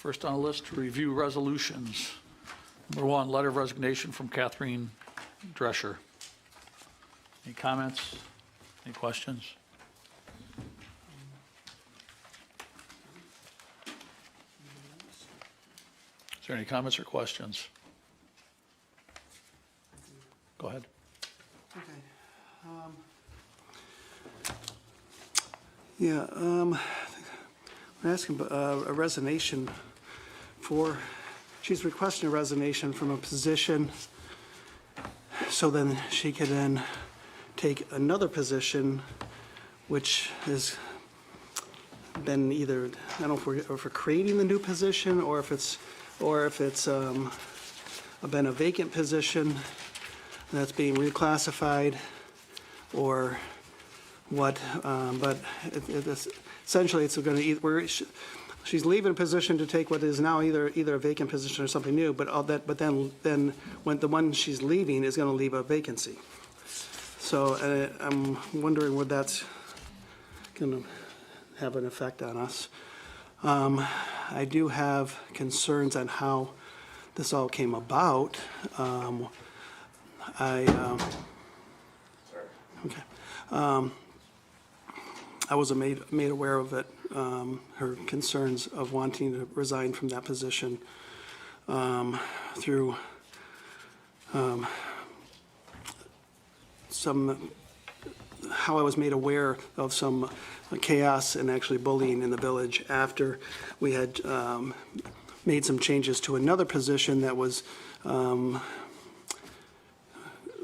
First on the list to review resolutions. Number 1, letter of resignation from Catherine Drescher. Any comments? Any questions? Is there any comments or questions? Go ahead. Okay. I'm asking a resignation for, she's requesting a resignation from a position so then she could then take another position, which has been either, I don't know if we're creating the new position or if it's been a vacant position that's being reclassified or what, but essentially it's going to, she's leaving a position to take what is now either a vacant position or something new, but then when the one she's leaving is going to leave a vacancy. So I'm wondering whether that's going to have an effect on us. I do have concerns on how this all came about. I wasn't made aware of it, her concerns of wanting to resign from that position through how I was made aware of some chaos and actually bullying in the village after we had made some changes to another position that was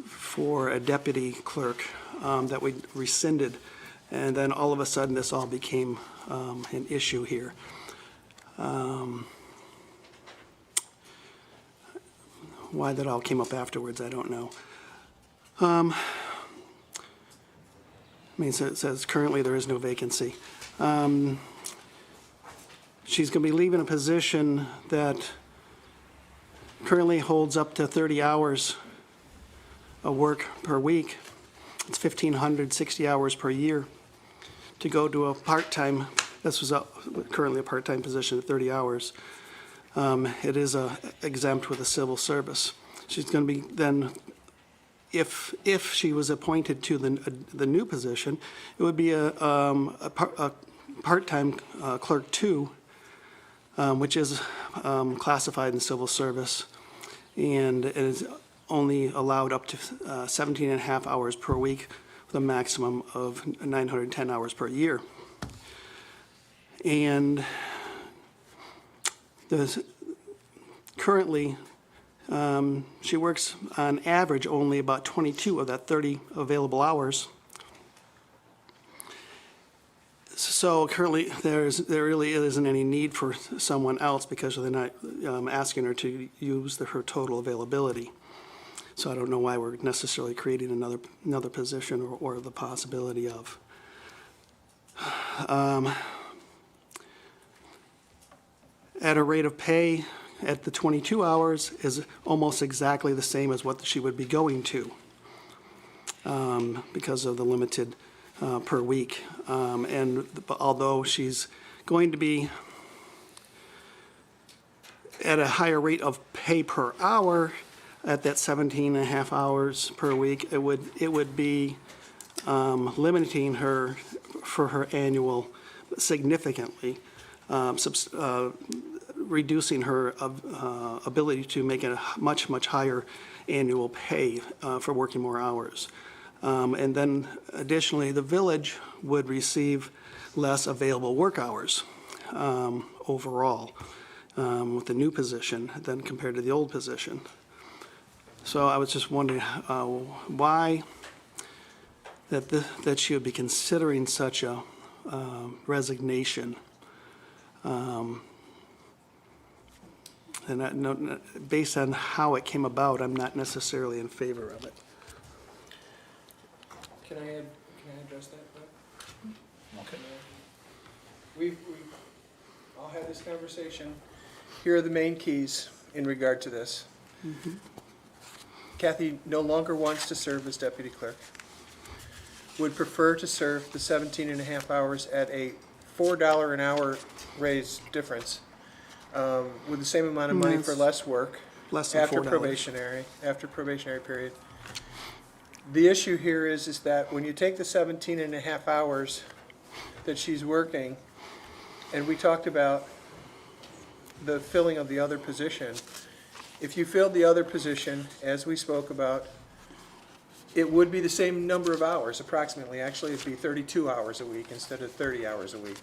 for a deputy clerk that we rescinded. And then all of a sudden, this all became an issue here. Why that all came up afterwards, I don't know. I mean, so it says currently there is no vacancy. She's going to be leaving a position that currently holds up to 30 hours of work per week. It's 1,560 hours per year. To go to a part-time, this was currently a part-time position at 30 hours. It is exempt with the civil service. She's going to be then, if she was appointed to the new position, it would be a part-time clerk 2, which is classified in civil service, and it is only allowed up to 17 and a half hours per week, with a maximum of 910 hours per year. And currently, she works on average only about 22 of that 30 available hours. So currently, there really isn't any need for someone else because they're not asking her to use her total availability. So I don't know why we're necessarily creating another position or the possibility of. At a rate of pay at the 22 hours is almost exactly the same as what she would be going to because of the limited per week. And although she's going to be at a higher rate of pay per hour, at that 17 and a half hours per week, it would be limiting her for her annual significantly, reducing her ability to make a much higher annual pay for working more hours. And then additionally, the village would receive less available work hours overall with the new position than compared to the old position. So I was just wondering why that she would be considering such a resignation. And based on how it came about, I'm not necessarily in favor of it. Can I address that, Bob? Okay. We've all had this conversation. Here are the main keys in regard to this. Mm-hmm. Kathy no longer wants to serve as deputy clerk. Would prefer to serve the 17 and a half hours at a $4 an hour raise difference with the same amount of money for That's less work. less than After $4. after probationary period. The issue here is that when you take the 17 and a half hours that she's working, and we talked about the filling of the other position, if you filled the other position, as we spoke about, it would be the same number of hours approximately. Actually, it'd be 32 hours a week instead of 30 hours a week.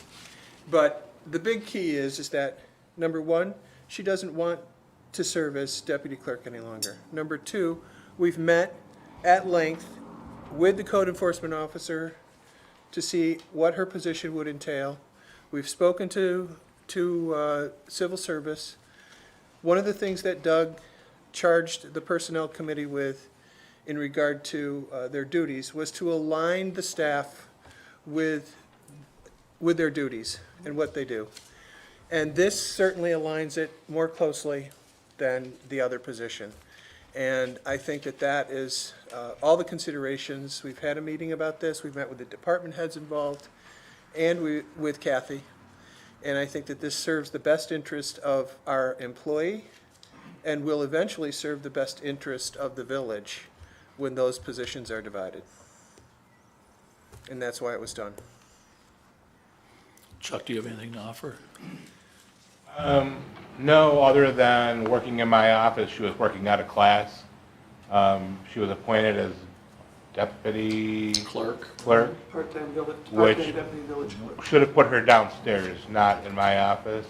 But the big key is that, number one, she doesn't want to serve as deputy clerk any longer. Number two, we've met at length with the code enforcement officer to see what her position would entail. We've spoken to civil service. One of the things that Doug charged the personnel committee with in regard to their duties was to align the staff with their duties and what they do. And this certainly aligns it more closely than the other position. And I think that is all the considerations. We've had a meeting about this. We've met with the department heads involved and with Kathy. And I think that this serves the best interest of our employee and will eventually serve the best interest of the village when those positions are divided. And that's why it was done. Chuck, do you have anything to offer? No, other than working in my office, she was working out of class. She was appointed as deputy Clerk? clerk. Part-time village, Which- part-time deputy village clerk. Should have put her downstairs, not in my office.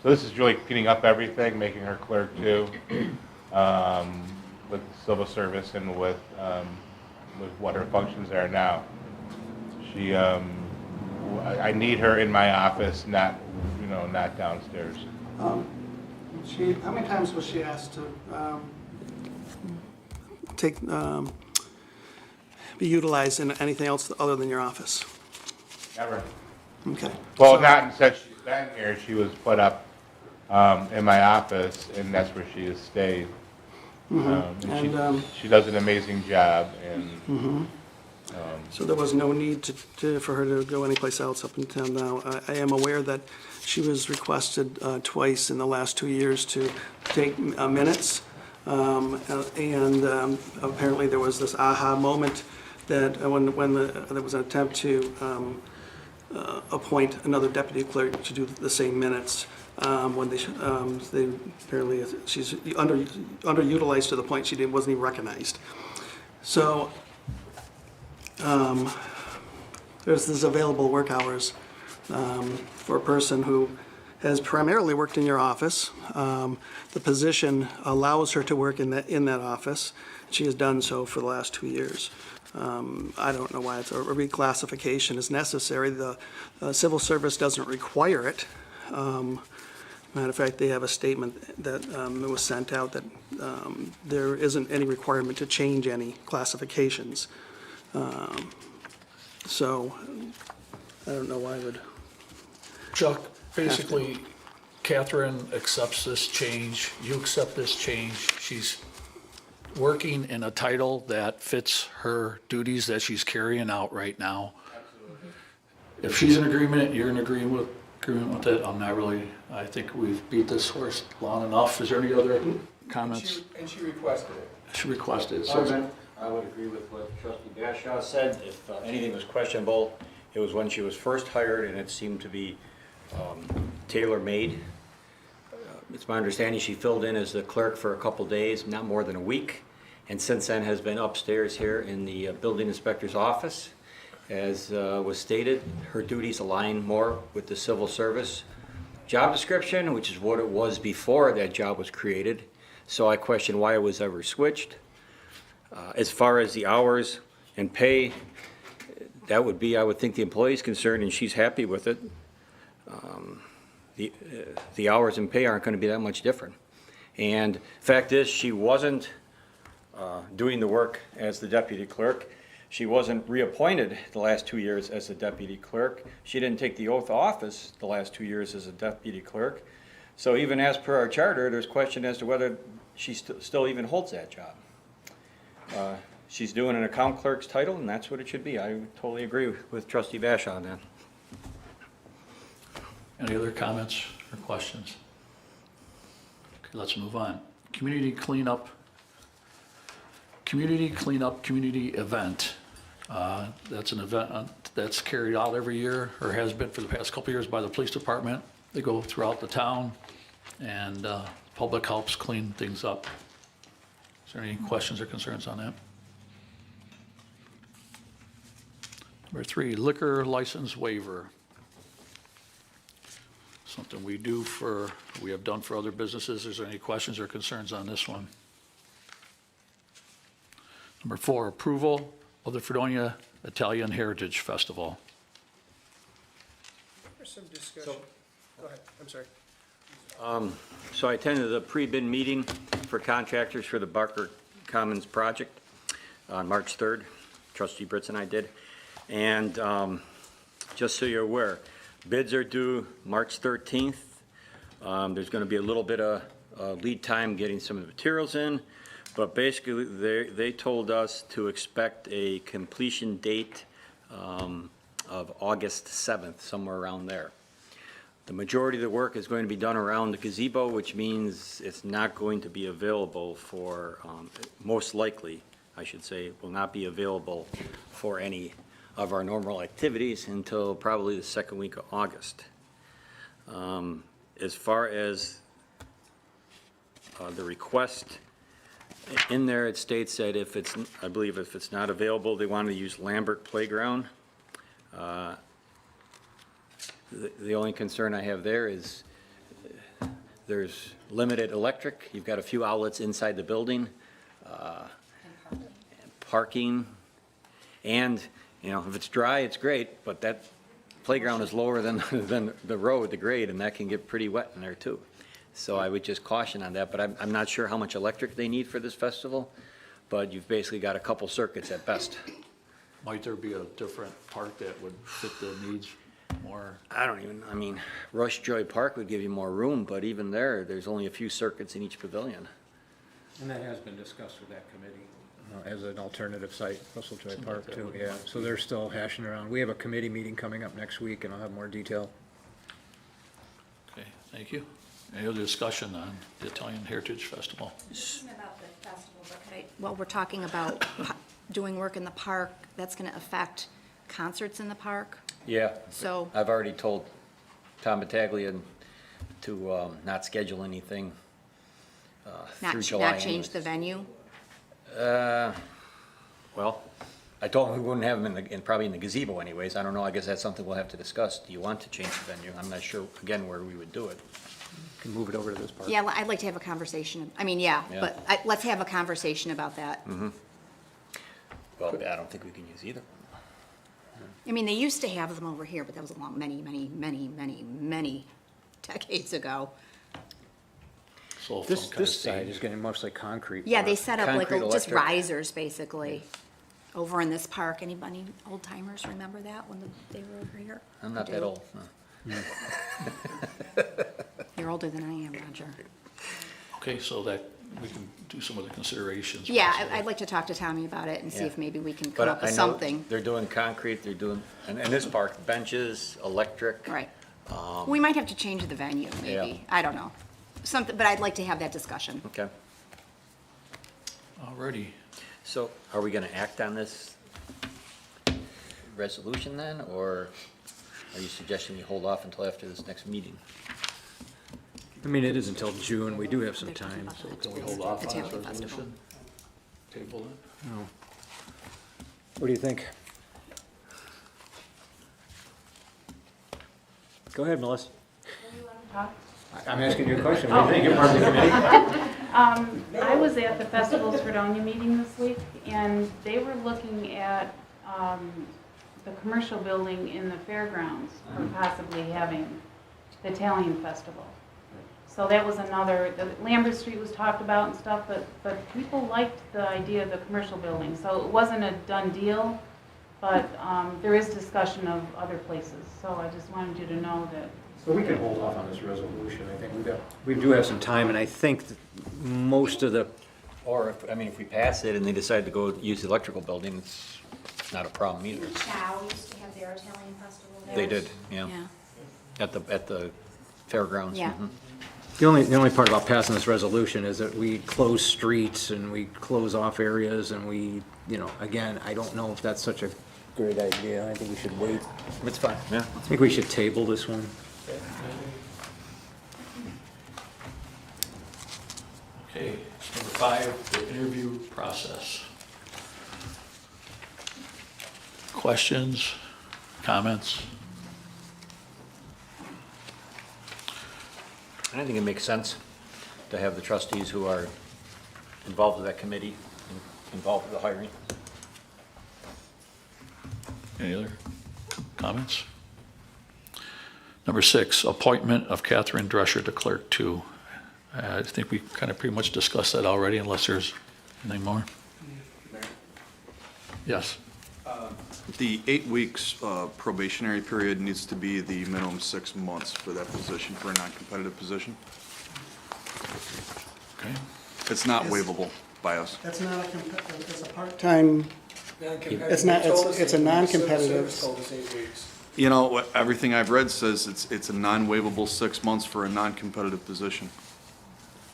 So this is really cleaning up everything, making her clerk too, with civil service and with what her functions are now. She, I need her in my office, not, not downstairs. How many times was she asked to be utilized in anything else other than your office? Never. Okay. Well, So- not since she's been here. She was put up in my office, and that's where she has stayed. And, She does an amazing job, and So there was no need for her to go anyplace else up in town now. I am aware that she was requested twice in the last 2 years to take minutes. And apparently there was this aha moment that when there was an attempt to appoint another deputy clerk to do the same minutes, when they apparently, she's underutilized to the point she wasn't even recognized. So there's this available work hours for a person who has primarily worked in your office. The position allows her to work in that office. She has done so for the last 2 years. I don't know why a reclassification is necessary. The civil service doesn't require it. Matter of fact, they have a statement that was sent out that there isn't any requirement to change any classifications. So I don't know why I would. Chuck, basically, Catherine accepts this change, you accept this change. She's working in a title that fits her duties that she's carrying out right now. If she's in agreement, you're in agreement with it, I'm not really, I think we've beat this horse long enough. Is there any other comments? And she requested it. She requested, I would agree with what Trustee Bashaw said. If anything was questionable, it was when she was first hired, and it seemed to be tailor-made. It's my understanding she filled in as the clerk for a couple days, not more than a week, and since then has been upstairs here in the building inspector's office. As was stated, her duties align more with the civil service job description, which is what it was before that job was created. So I question why it was ever switched. As far as the hours and pay, that would be, I would think, the employee's concerned, and she's happy with it. The hours and pay aren't going to be that much different. And fact is, she wasn't doing the work as the deputy clerk. She wasn't reappointed the last 2 years as a deputy clerk. She didn't take the oath of office the last 2 years as a deputy clerk. So even as per our charter, there's question as to whether she still even holds that job. She's doing an account clerk's title, and that's what it should be. I totally agree with Trustee Bashaw on that. Any other comments or questions? let's move on. Community cleanup, community event. That's an event that's carried out every year, or has been for the past couple of years by the police department. They go throughout the town, and public helps clean things up. Is there any questions or concerns on that? Number 3, liquor license waiver. Something we have done for other businesses. Is there any questions or concerns on this one? Number 4, approval of the Fredonia Italian Heritage Festival. There's some discussion. Go ahead, I'm sorry. So I attended the pre-bid meeting for contractors for the Barker Commons project on March 3rd. Trustee Britz and I did. And just so you're aware, bids are due March 13th. There's going to be a little bit of lead time getting some of the materials in, but basically they told us to expect a completion date of August 7th, somewhere around there. The majority of the work is going to be done around the gazebo, which means it's not going to be available for, most likely, I should say, will not be available for any of our normal activities until probably the second week of August. As far as the request, in there it states that if it's, I believe if it's not available, they want to use Lambert Playground. The only concern I have there is there's limited electric. You've got a few outlets inside the building. Parking. And, you know, if it's dry, it's great, but that playground is lower than the road, the grade, and that can get pretty wet in there too. So I would just caution on that, but I'm not sure how much electric they need for this festival, but you've basically got a couple circuits at best. Might there be a different park that would fit the needs more? I mean, Rush Joy Park would give you more room, but even there's only a few circuits in each pavilion. And that has been discussed with that committee as an alternative site, Russell Joy Something Park like that too, would yeah. work. So they're still hashing around. We have a committee meeting coming up next week and I'll have more detail. Okay, thank you. Any other discussion on the Italian Heritage Festival? This isn't about the festival, but could I, while we're talking about doing work in the park, that's gonna affect concerts in the park? Yeah. So- I've already told Tom Battaglia to not schedule anything through July. Not change the venue? Well, I told him we wouldn't have him probably in the gazebo anyways. I don't know, I guess that's something we'll have to discuss. Do you want to change the venue? I'm not sure, again, where we would do it. Can move it over to this park. Yeah, I'd like to have a conversation, I mean, yeah, Yeah. but let's have a conversation about that. Well, I don't think we can use either. I mean, they used to have them over here, but that was a long, many decades ago. So some This kind of side stage. is getting mostly concrete. Yeah, they set up like Concrete just electric. risers, basically, over in this park. Anybody, old timers, remember that when they were over here? I'm not You that do? old. no. You're older than I am, Roger. Okay, so that, we can do some of the considerations. Yeah, possibly. I'd like to talk to Tommy about it and see Yeah. if maybe we can come But up I with know something. they're doing concrete, they're doing, and this park, benches, electric. Right. We might have to change the venue, Yeah. maybe. I don't know. Something, but I'd like to have that discussion. Okay. Alrighty. So are we gonna act on this resolution then, or are you suggesting we hold off until after this next meeting? I mean, it is until June. We do have some They're talking time, about so. the Can we hold off on this Italian festival. resolution? Table it? No. What do you think? Go ahead, Melissa. I'm asking you a question. What do you think? You're part of the committee. I was at the Festival's Fredonia meeting this week, and they were looking at the commercial building in the fairgrounds for possibly having the Italian festival. So that was another, the Lambert Street was talked about and stuff, but people liked the idea of the commercial building. So it wasn't a done deal, but there is discussion of other places. So I just wanted you to know that. So we can hold off on this resolution. I think we do have some time, and I think that most of the, Or if we pass it and they decide to go use the electrical building, it's not a problem either. Chow used to have their Italian festival there. They did, yeah, Yeah. at the fairgrounds. Yeah. mhm. The only part about passing this resolution is that we close streets and we close off areas and we, again, I don't know if that's such a great idea. I think we should wait. It's fine. Yeah. I think we should table this one. Okay, number 5, the interview process. Questions, comments? I think it makes sense to have the trustees who are involved with that committee, involved with the hiring. Any other comments? Number 6, appointment of Catherine Drescher to clerk 2. I think we kind of pretty much discussed that already, unless there's anything more. Yes. The 8 weeks probationary period needs to be the minimum 6 months for that position, for a non-competitive position. Okay. It's not waivable by us. That's not it's a part-time, It's not- it's a non-competitive. Civil service told us 8 weeks. You know, everything I've read says it's a non-waivable 6 months for a non-competitive position.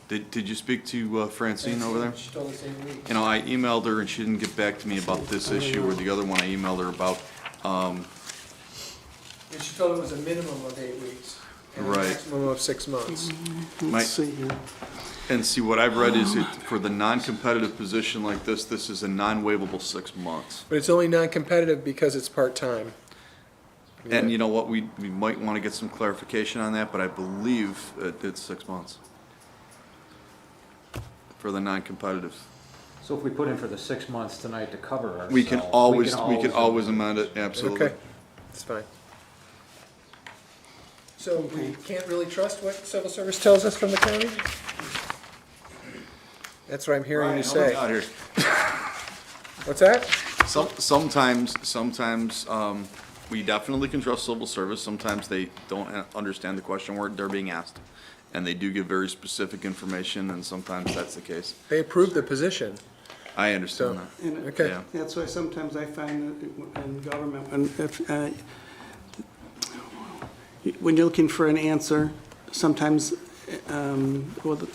Did you speak to Francine over there? She told us 8 weeks. You know, I emailed her and she didn't get back to me about this issue or the other one I emailed her about. And she told it was a minimum of 8 weeks. And a Right. maximum of 6 months. My- let's see here. And see, what I've read is for the non-competitive position like this is a non-waivable 6 months. But it's only non-competitive because it's part-time. And you know what, we might want to get some clarification on that, but I believe it's 6 months for the non-competitive. So if we put in for the 6 months tonight to cover ourselves. We can always amend it, absolutely. Okay, that's fine. So we can't really trust what civil service tells us from the county? That's what I'm hearing you say. Out here. What's that? Sometimes, we definitely can trust civil service. Sometimes they don't understand the question word they're being asked. And they do give very specific information, and sometimes that's the case. They approved the position. I understand So- that. And Okay. Yeah. that's why sometimes I find that in government, when you're looking for an answer, sometimes, the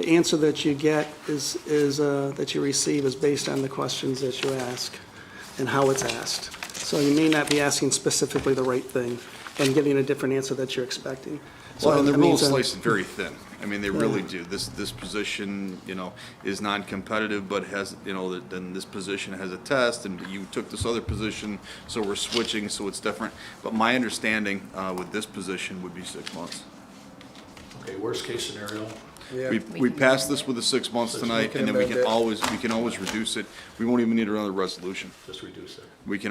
answer that you get that you receive is based on the questions that you ask and how it's asked. So you may not be asking specifically the right thing and getting a different answer that you're expecting. So, Well, and the I mean, rules so- slice it very thin. I mean, they really do. This position, is non-competitive, but then this position has a test, and you took this other position, so we're switching, so it's different. But my understanding with this position would be 6 months. Okay, worst case scenario, Yeah. We passed this with the 6 months tonight, can and then we amend it. can always reduce it. We won't even need another resolution. just reduce it. We can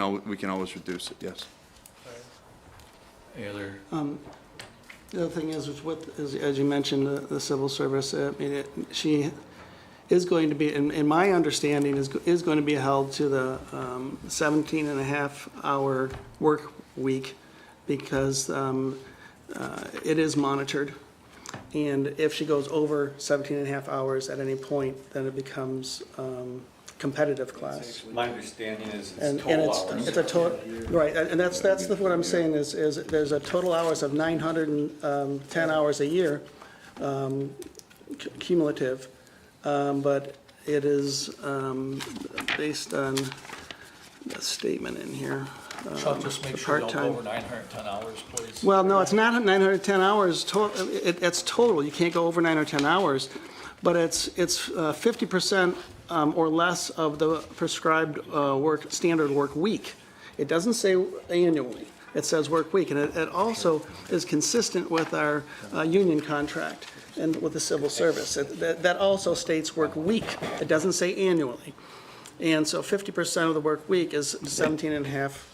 always reduce it, yes. Any other, The other thing is, as you mentioned, the civil service, I mean, she is going to be, in my understanding, is going to be held to the 17 and a half hour work week because it is monitored. And if she goes over 17 and a half hours at any point, then it becomes competitive class. My understanding is And it's a total, right, and that's what I'm saying is there's a total hours of 910 hours a year, cumulative, but it is based on the statement in here. Chuck, just make the sure you don't go part-time. over 910 hours, please. Well, no, it's not 910 hours, it's total, you can't go over 9 or 10 hours, but it's 50% or less of the prescribed standard work week. It doesn't say annually, it says work week, and it also is consistent with our union contract and with the civil service. That also states work week, it doesn't say annually. And so 50% of the work week is 17 and a half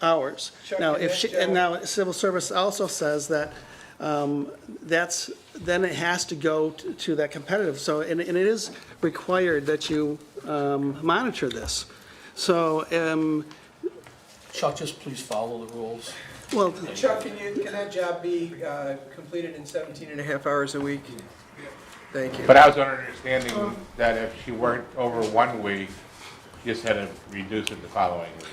hours. Chuck, Now, can I ask and Joe- now, civil service also says that then it has to go to that competitive, so, and it is required that you monitor this. So, Chuck, just please follow the rules. well, Chuck, can that job be completed in 17 and a half hours a week? Thank you. But I was under understanding that if she worked over 1 week, you just had to reduce it the following week.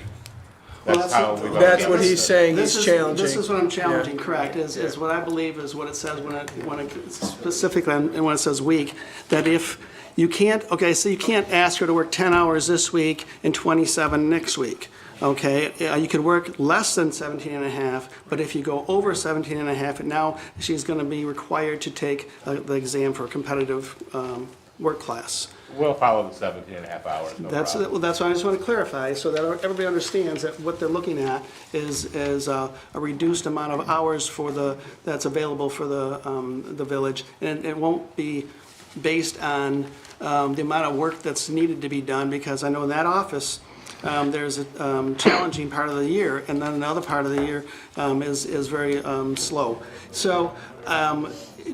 Well, That's that's- how we've always That's what he's understood it. saying This he's is, challenging. this is what I'm challenging, correct, is what I believe is what it says when it specifically, and when it says week, that if you can't, okay, so you can't ask her to work 10 hours this week and 27 next week, okay? You could work less than 17 and a half, but if you go over 17 and a half, now she's gonna be required to take the exam for a competitive work class. We'll follow the 17 and a half hours, no That's, problem. well, that's what I just want to clarify, so that everybody understands that what they're looking at is a reduced amount of hours for that's available for the village, and it won't be based on the amount of work that's needed to be done, because I know in that office, there's a challenging part of the year, and then another part of the year is very slow. So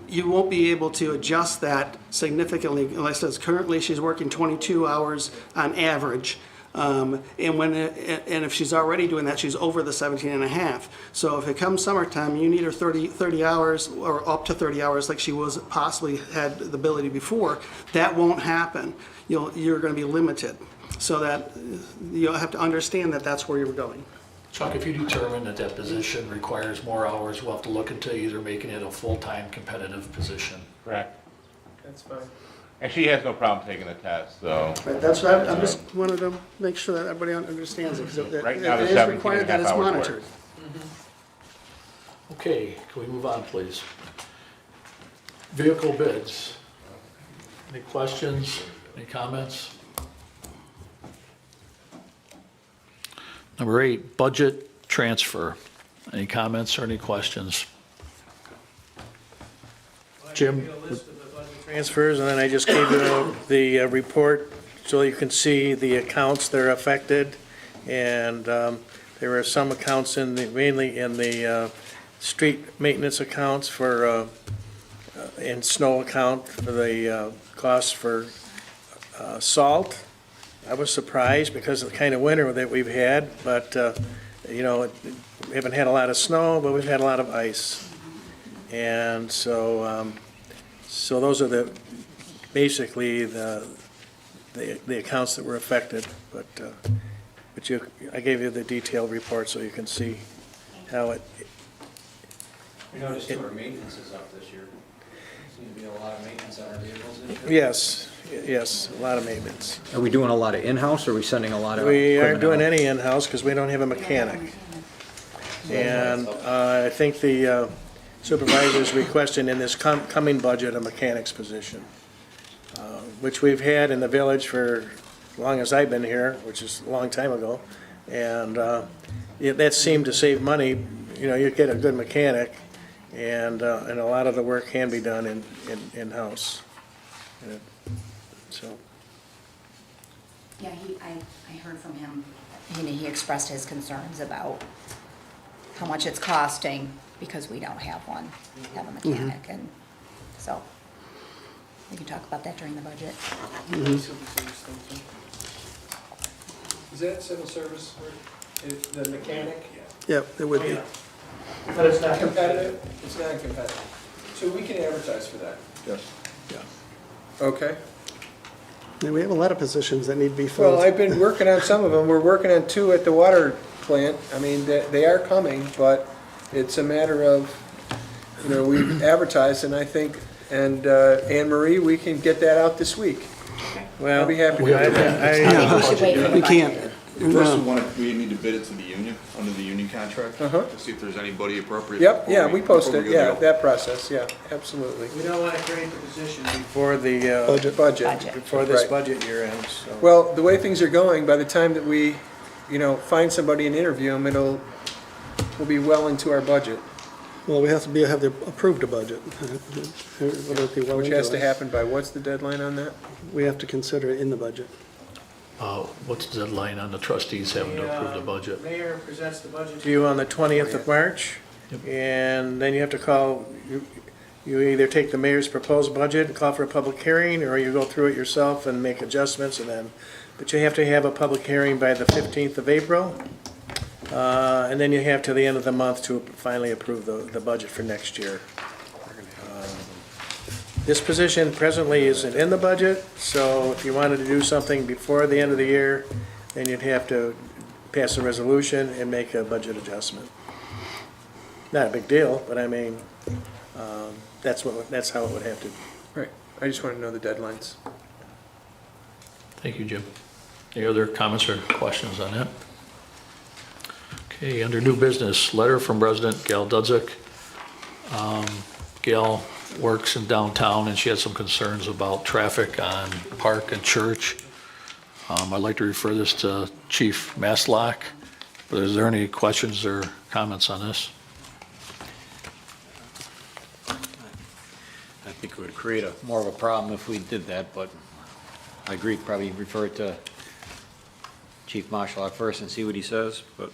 you won't be able to adjust that significantly. Like I said, currently she's working 22 hours on average. And if she's already doing that, she's over the 17 and a half. So if it comes summertime, you need her 30 hours or up to 30 hours like she was possibly had the ability before, that won't happen. You're going to be limited. So that you'll have to understand that that's where you're going. Chuck, if you determine that that position requires more hours, we'll have to look into either making it a full-time competitive position. Correct. That's fine. And she has no problem taking the test, so. Right, that's what I just wanted to make sure that everybody understands it, because Right now, the it is 17 required and a that half it's hours work. monitored. Okay, can we move on, please? Vehicle bids. Any questions, any comments? Number 8, budget transfer. Any comments or any questions? Jim? Transfers, and then I just gave you the report so you can see the accounts that are affected. And there are some accounts mainly in the street maintenance accounts for, and snow account for the costs for salt. I was surprised because of the kind of winter that we've had, but, we haven't had a lot of snow, but we've had a lot of ice. And so, so those are basically the accounts that were affected, but I gave you the detailed report so you can see how it, We noticed too, our maintenance is up this year. Seems to be a lot of maintenance on our vehicles this year. yes, a lot of maintenance. Are we doing a lot of in-house, or are we sending a lot of We aren't equipment doing out? any in-house because we don't have a mechanic. And I think the supervisor is requesting in this coming budget a mechanic's position, which we've had in the village for as long as I've been here, which is a long time ago. And that seemed to save money. You get a good mechanic, and a lot of the work can be done in-house. So. Yeah, I heard from him, he expressed his concerns about how much it's costing because we don't have a mechanic, and so we can talk about that during the budget. Is that civil service, the mechanic? Yep, it would be. But it's not competitive? It's not competitive. So we can advertise for that? Yes. Okay. And we have a lot of positions that need to be filled. Well, I've been working on some of them. We're working on 2 at the water plant. I mean, they are coming, but it's a matter of, we've advertised, and I think, and Anne Marie, we can get that out this week. Well, I'll be happy. We have to- I think we should wait for the We can't. budget. First, we need to bid it to the union, under the union contract, Uh-huh. to see if there's anybody appropriate. Yep, yeah, before we posted, before we yeah, go to go. that process, yeah, absolutely. We don't want to create the position before the budget. Budget. Before this Right. budget year ends, so. Well, the way things are going, by the time that we, find somebody and interview them, we'll be well into our budget, Well, we have to approve the budget. Whether it be well which into has to it. happen by, what's the deadline on that? We have to consider it in the budget. What's the deadline on the trustees having to approve the budget? Mayor presents the budget to you on the 20th of March, and then you have to call, you either take the mayor's proposed budget and call for a public hearing, or you go through it yourself and make adjustments, and then, but you have to have a public hearing by the 15th of April, and then you have to the end of the month to finally approve the budget for next year. This position presently isn't in the budget, so if you wanted to do something before the end of the year, then you'd have to pass a resolution and make a budget adjustment. Not a big deal, but I mean, that's how it would have to. Right. I just want to know the deadlines. Thank you, Jim. Any other comments or questions on that? Okay, under new business, letter from resident Gail Dudzik. Gail works in downtown and she had some concerns about traffic on Park and Church. I'd like to refer this to Chief Maslock, but is there any questions or comments on this? I think it would create more of a problem if we did that, but I agree, probably refer it to Chief Marshall first and see what he says, but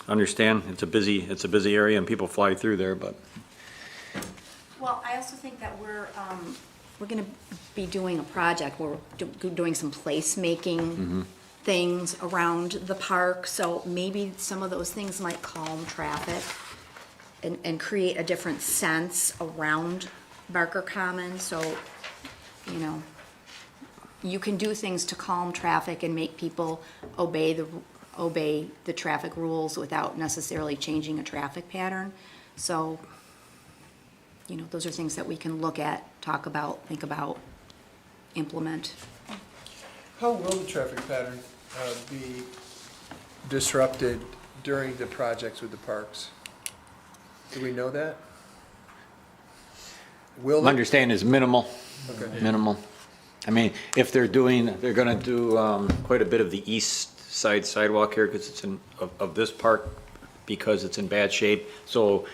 understand, it's a busy area and people fly through there, but Well, I also think that we're gonna be doing a project, we're doing some placemaking things around the park, so maybe some of those things might calm traffic and create a different sense around Barker Common, so, you know, you can do things to calm traffic and make people obey the traffic rules without necessarily changing a traffic pattern. So, you know, those are things that we can look at, talk about, think about, implement. How will the traffic pattern be disrupted during the projects with the parks? Do we know that? Will my it? understanding is minimal. Okay. Minimal. I mean, if they're gonna do quite a bit of the east side sidewalk here, because it's of this park, because it's in bad shape, so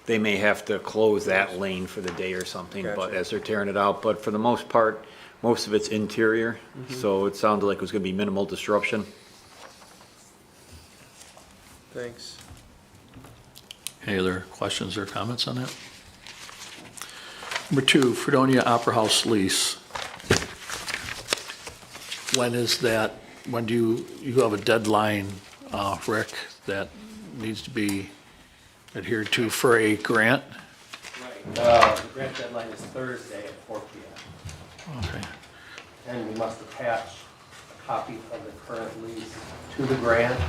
they may have to close that lane for the day or something, but Gotcha. as they're tearing it out, but for the most part, most of it's interior, so it sounded like it was gonna be minimal disruption. Thanks. Any other questions or comments on that? Number 2, Fredonia Opera House lease. When is that, when do you have a deadline, Rick, that needs to be adhered to for a grant? Right, the grant deadline is Thursday at 4 p.m. Okay. And we must attach a copy of the current lease to the grant. And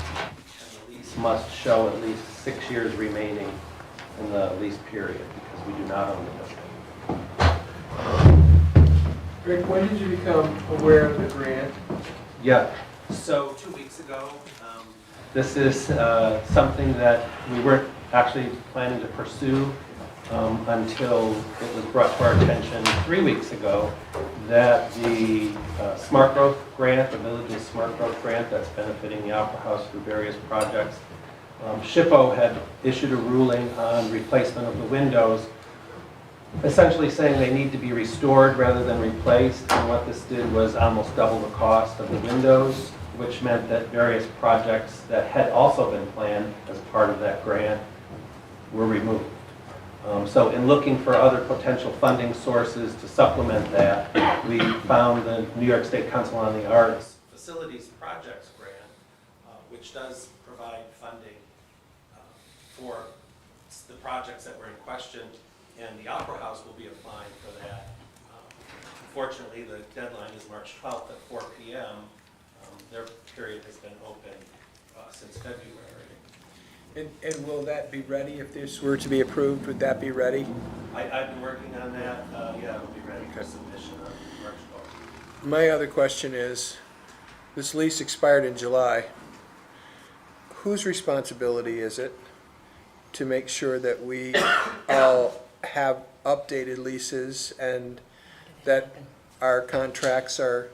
the lease must show at least 6 years remaining in the lease period, because we do not own the building. Rick, when did you become aware of the grant? Yeah, so 2 weeks ago, this is something that we weren't actually planning to pursue until it was brought to our attention 3 weeks ago that the Smart Growth Grant, the Village's Smart Growth Grant that's benefiting the Opera House through various projects, SHPO had issued a ruling on replacement of the windows, essentially saying they need to be restored rather than replaced, and what this did was almost double the cost of the windows, which meant that various projects that had also been planned as part of that grant were removed. So in looking for other potential funding sources to supplement that, we found the New York State Council on the Arts Facilities Projects Grant, which does provide funding for the projects that were in question, and the Opera House will be applying for that. Unfortunately, the deadline is March 12th at 4 p.m. Their period has been open since February. And will that be ready if this were to be approved? Would that be ready? I've been working on that. Yeah, it'll be ready for submission on March 12th. My other question is, this lease expired in July. Whose responsibility is it to make sure that we all have updated leases and that our contracts are,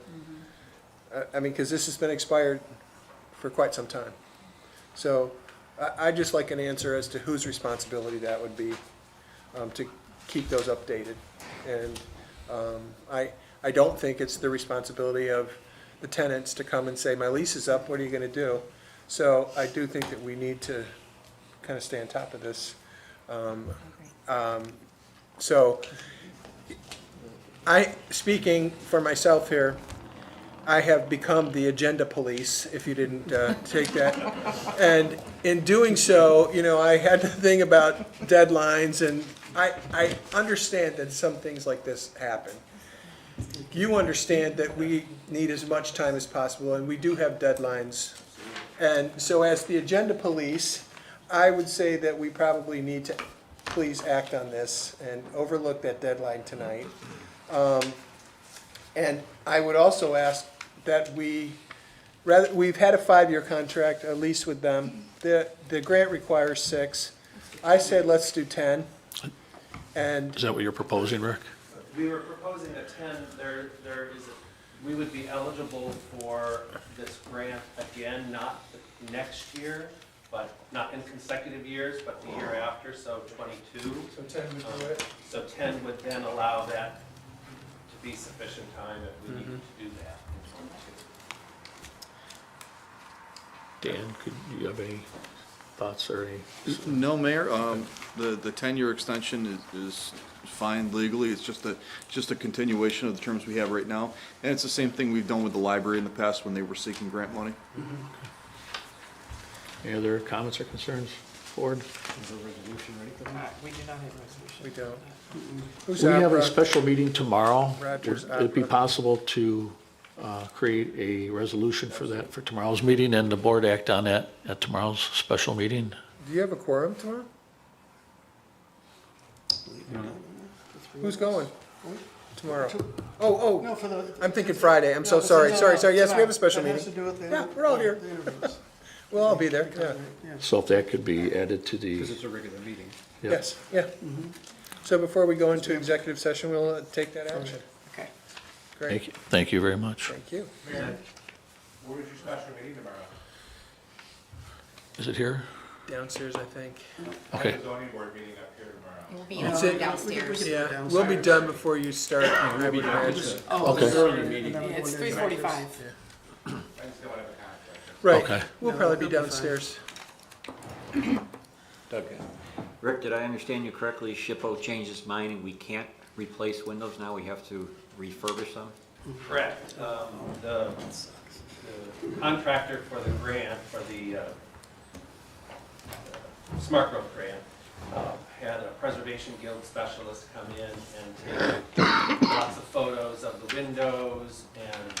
I mean, because this has been expired for quite some time. So I'd just like an answer as to whose responsibility that would be to keep those updated. And I don't think it's the responsibility of the tenants to come and say, my lease is up, what are you going to do? So I do think that we need to kind of stay on top of this. So speaking for myself here, I have become the agenda police, if you didn't take that. And in doing so, you know, I had to think about deadlines, and I understand that some things like this happen. You understand that we need as much time as possible, and we do have deadlines. And so as the agenda police, I would say that we probably need to please act on this and overlook that deadline tonight. And I would also ask that we've had a 5-year contract, a lease with them. The grant requires 6. I said, let's do 10. And Is that what you're proposing, Rick? We were proposing a 10, we would be eligible for this grant again, not next year, but not in consecutive years, but the year after, so 22. so 10 would do it. So 10 would then allow that to be sufficient time if we needed to do that. Dan, could you have any thoughts or any? No, Mayor, the 10-year extension is fine legally. It's just a continuation of the terms we have right now. And it's the same thing we've done with the library in the past when they were seeking grant money. Any other comments or concerns, board? We do not have a resolution. We don't. Who's We have a opera? special meeting tomorrow. Roger's Would it be opera. possible to create a resolution for that for tomorrow's meeting and the board act on that at tomorrow's special meeting? Do you have a quorum tomorrow? Who's going tomorrow? Oh, No, for the. I'm thinking Friday. I'm so No, this sorry. is, Sorry. Yes, we have a special that has meeting. to do with the. Yeah, we're all here. the interviews. We'll all be there, yeah. So if that could be added to the, Because it's a regular meeting. yeah. Yes, yeah. So before we go into executive session, we'll take that action. Okay. Great, Thank you very much. thank you. Where is your special meeting tomorrow? Is it here? Downstairs, I think. Okay. I have a zoning board meeting up here tomorrow. It will be That's in it. downstairs. Yeah, we'll be done before you start, I would imagine. Oh, Okay. it's 3:45. I just don't have a conflict. Right, Okay. we'll probably be downstairs. Doug, Rick, did I understand you correctly? SHPO changed its mind and we can't replace windows now, we have to refurbish them? Correct. The contractor for the grant, for the Smart Growth Grant, had a Preservation Guild specialist come in and take lots of photos of the windows and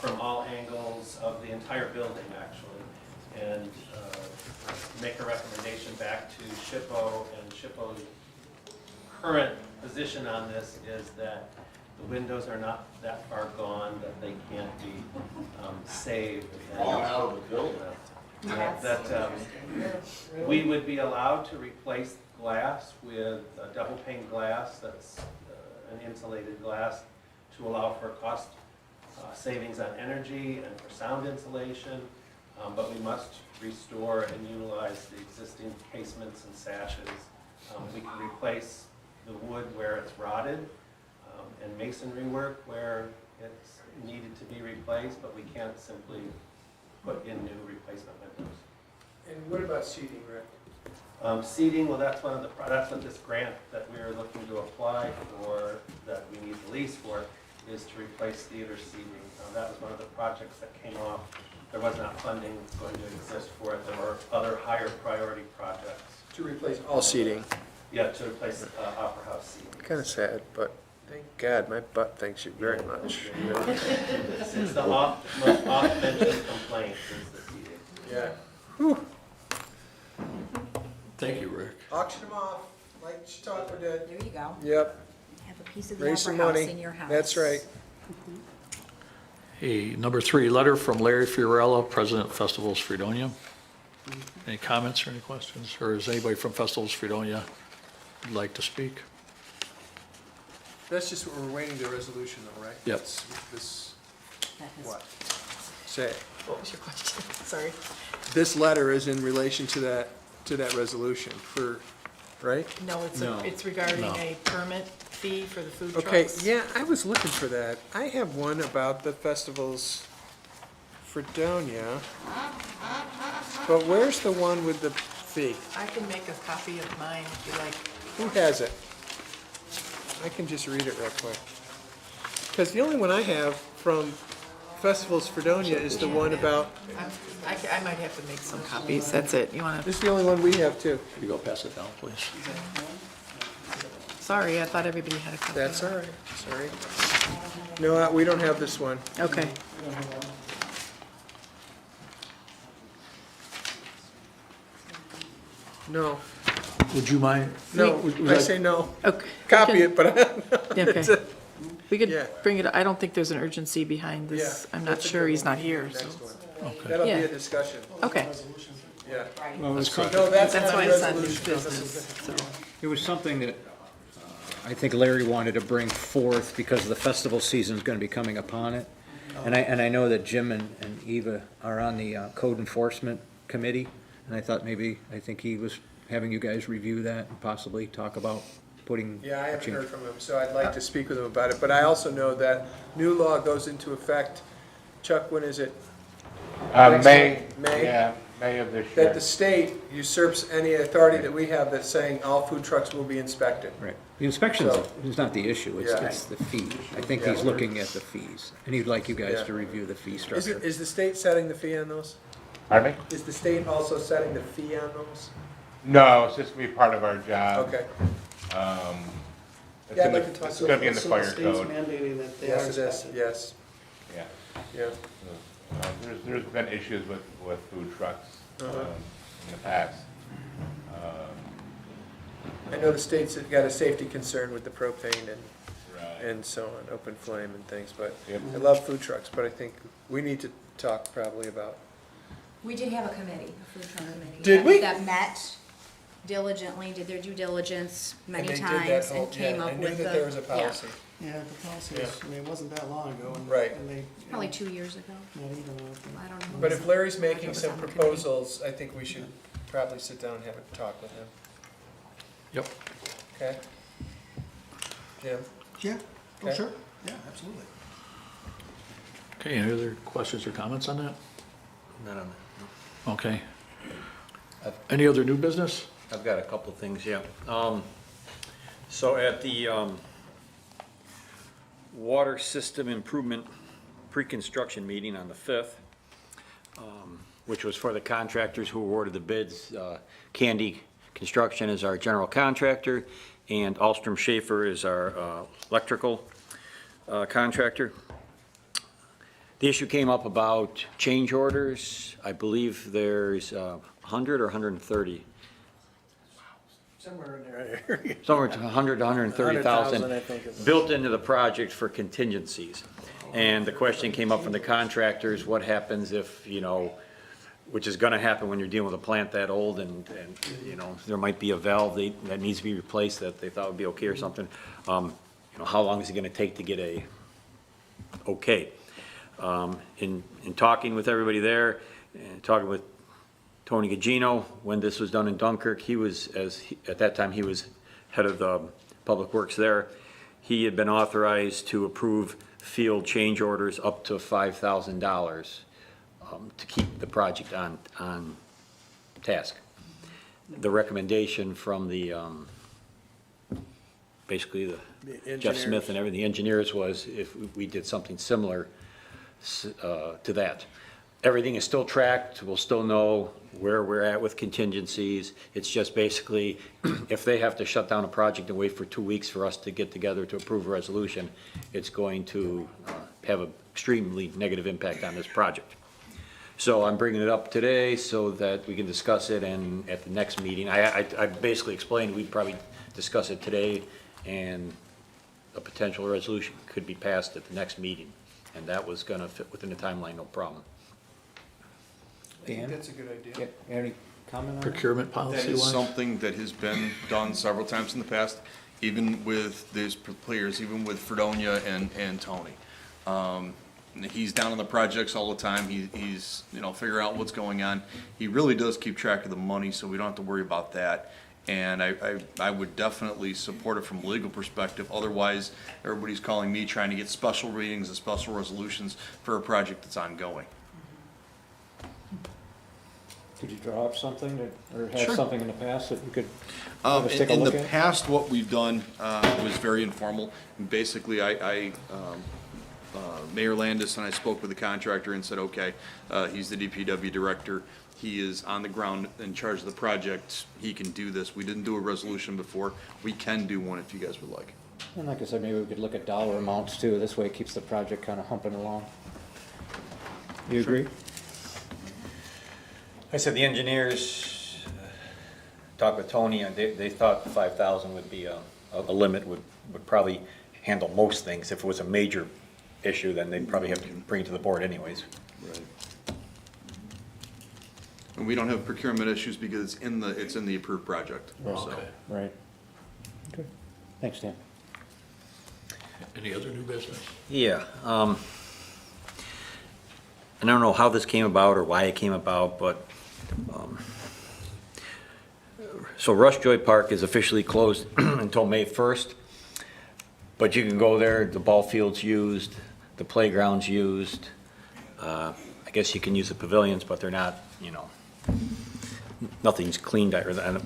from all angles of the entire building, actually, and make a recommendation back to SHPO, and SHPO's current position on this is that the windows are not that far gone that they can't be saved. Falling out of the building. That we would be allowed to replace glass with a double pane glass that's an insulated glass to allow for cost savings on energy and for sound insulation, but we must restore and utilize the existing casements and sashes. We can replace the wood where it's rotted and masonry work where it's needed to be replaced, but we can't simply put in new replacement windows. And what about seating, Rick? Seating, well, that's that's what this grant that we're looking to apply for, that we need the lease for, is to replace theater seating. That was one of the projects that came off. There was not funding going to exist for it. There were other higher priority projects. To replace all seating. Yeah, to replace Opera House seating. Kind of sad, but thank God, my butt thanks you very much. It's the most often mentioned complaint is the seating. Yeah. Thank you, Rick. Auction them off, like Chautauqua did. There you go. Yep, Have a piece of the raise some Opera House money. in your house. That's right. Hey, number 3, letter from Larry Fiorella, President of Festivals Fredonia. Any comments or any questions? Or is anybody from Festivals Fredonia would like to speak? That's just what we're waiting the resolution though, right? Yep. This, That has- what? Say it. What was your question? Sorry. This letter is in relation to that resolution for, right? No, it's regarding a permit fee for the food trucks. Okay, yeah, I was looking for that. I have one about the festivals Fredonia. But where's the one with the fee? I can make a copy of mine if you like. Who has it? I can just read it real quick. Because the only one I have from Festivals Fredonia is the one about, I might have to make some copies. That's it. You want to? this is the only one we have too. Could you go pass it down, please? Sorry, I thought everybody had a copy. That's all right, sorry. No, we don't have this one. Okay. No, Would you mind? no, would you I like- say no. Okay. Copy We can- it, but Okay. We Yeah. could bring it, I don't think there's an urgency behind this. Yeah, I'm not that's a sure good he's one. not here, so. Next one. Okay. That'll be Yeah. a discussion. Okay, Yeah. That's correct. No, that's that's not why a it's not new resolution. No, this business, is- so. It was something that I think Larry wanted to bring forth because the festival season's gonna be coming upon it. And I know that Jim and Eva are on the code enforcement committee, and I think he was having you guys review that and possibly talk about putting. Yeah, I a haven't change. heard from him, so I'd like to speak with him about it, but I also know that new law goes into effect, Chuck, when is it? Next May, month? May? yeah, May of this That year. the state usurps any authority that we have that's saying all food trucks will be inspected. Right. The inspection So- is not the issue, it's Yeah. the fee. I think Yeah. he's looking at the fees, and he'd like you guys Yeah. to review the fee Is structure. it, is the state setting the fee on those? Pardon me? Is the state also setting the fee on those? No, it's just gonna be part of our job. Okay, It's Yeah, I'd in the- like to talk It's to gonna be in the So fire state's code, mandating that they are yes, it is, inspected. yes, yeah. yeah. There's been issues with food trucks Uh-huh. in the past. I know the state's got a safety concern with the propane Right. and so on, open flame and things, but Yep. I love food trucks, but I think we need to talk probably about. We did have a committee, a food truck committee. Did we? That met diligently, did their due diligence many And they did that times whole- and came yeah, up with the. I knew that there was a yeah, policy. Yeah, the policy is, I mean, it wasn't that long ago. and- Right. And they. Probably 2 years ago. Not even, I think. I don't know. But if Larry's making was some on the committee. proposals, I think we should probably sit down and have a talk with him, Yep. okay? Jim? Yeah, oh, Okay. sure, yeah, absolutely. Okay, any other questions or comments on that? None on that. Okay. Any other new business? I've got a couple things, yeah. So at the water system improvement pre-construction meeting on the 5th, which was for the contractors who awarded the bids, Candy Construction is our general contractor, and Alstrom Schaefer is our electrical contractor. The issue came up about change orders. I believe there's 100 or 130. Somewhere in there. Somewhere to 100 to 130,000 100,000, I think is- built into the project for contingencies. And the question came up from the contractors, what happens if, which is gonna happen when you're dealing with a plant that old and there might be a valve that needs to be replaced that they thought would be okay or something. How long is it gonna take to get a okay? In talking with everybody there, and talking with Tony Gugino, when this was done in Dunkirk, at that time, he was head of the Public Works there. He had been authorized to approve field change orders up to $5,000 to keep the project on task. The recommendation from the, basically the Jeff Smith and everything, the engineers was if we did something similar to that. Everything is still tracked, we'll still know where we're at with contingencies. It's just basically, if they have to shut down a project and wait for 2 weeks for us to get together to approve a resolution, it's going to have an extremely negative impact on this project. So I'm bringing it up today so that we can discuss it and at the next meeting. I basically explained we'd probably discuss it today and a potential resolution could be passed at the next meeting. And that was gonna fit within the timeline, no problem. I think Dan? that's a good idea. Any comment on that? Procurement That policy is wise? something that has been done several times in the past, even with these players, even with Fredonia and Tony. He's down on the projects all the time, he's, figuring out what's going on. He really does keep track of the money, so we don't have to worry about that. And I would definitely support it from a legal perspective, otherwise, everybody's calling me trying to get special readings and special resolutions for a project that's ongoing. Could you draw up something or have Sure. something in the past that you could have us take a In look the at? past, what we've done was very informal. Basically, Mayor Landis and I spoke with the contractor and said, okay, he's the DPW director. He is on the ground in charge of the project. He can do this. We didn't do a resolution before. We can do one if you guys would like. And like I said, maybe we could look at dollar amounts too. This way it keeps the project kind of humping along. You agree? I said the engineers talked with Tony, and they thought 5,000 would be a limit, would probably handle most things. If it was a major issue, then they'd probably have to bring it to the board anyways. Right. And we don't have procurement issues because it's in the approved project, so. Okay. Right. Okay. Thanks, Dan. Any other new business? Yeah, and I don't know how this came about or why it came about, but, so Rush Joy Park is officially closed until May 1st, but you can go there, the ball field's used, the playground's used, I guess you can use the pavilions, but they're not, you know, nothing's cleaned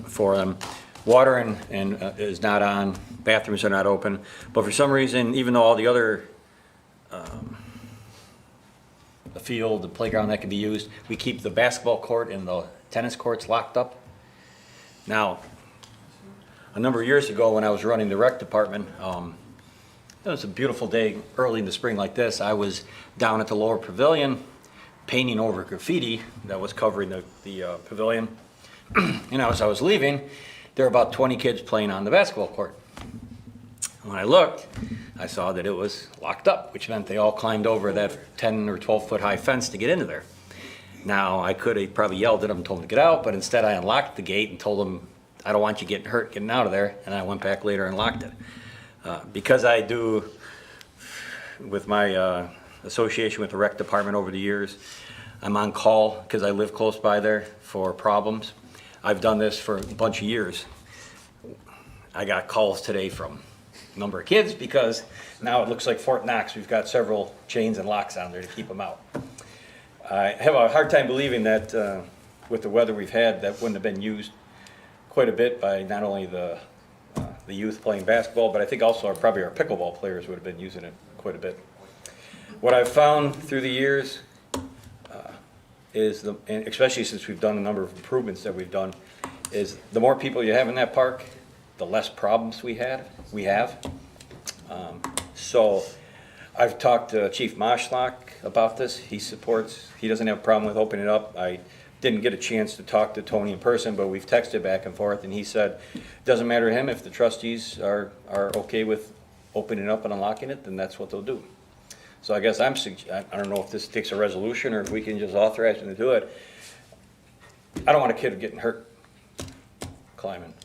for them. Water and is not on, bathrooms are not open, but for some reason, even though all the other, the field, the playground that can be used, we keep the basketball court and the tennis courts locked up. Now, a number of years ago when I was running the rec department, it was a beautiful day early in the spring like this. I was down at the lower pavilion painting over graffiti that was covering the pavilion. And as I was leaving, there were about 20 kids playing on the basketball court. When I looked, I saw that it was locked up, which meant they all climbed over that 10 or 12 foot high fence to get into there. Now, I could have probably yelled at them and told them to get out, but instead I unlocked the gate and told them, I don't want you getting hurt getting out of there, and I went back later and locked it. Because I do, with my association with the rec department over the years, I'm on call because I live close by there for problems. I've done this for a bunch of years. I got calls today from a number of kids because now it looks like Fort Knox. We've got several chains and locks on there to keep them out. I have a hard time believing that with the weather we've had, that wouldn't have been used quite a bit by not only the youth playing basketball, but I think also probably our pickleball players would have been using it quite a bit. What I've found through the years is, and especially since we've done a number of improvements that we've done, is the more people you have in that park, the less problems we have. So I've talked to Chief Moshlock about this. He doesn't have a problem with opening it up. I didn't get a chance to talk to Tony in person, but we've texted back and forth, and he said, it doesn't matter to him if the trustees are okay with opening it up and unlocking it, then that's what they'll do. So I guess I don't know if this takes a resolution or if we can just authorize them to do it. I don't want a kid getting hurt climbing.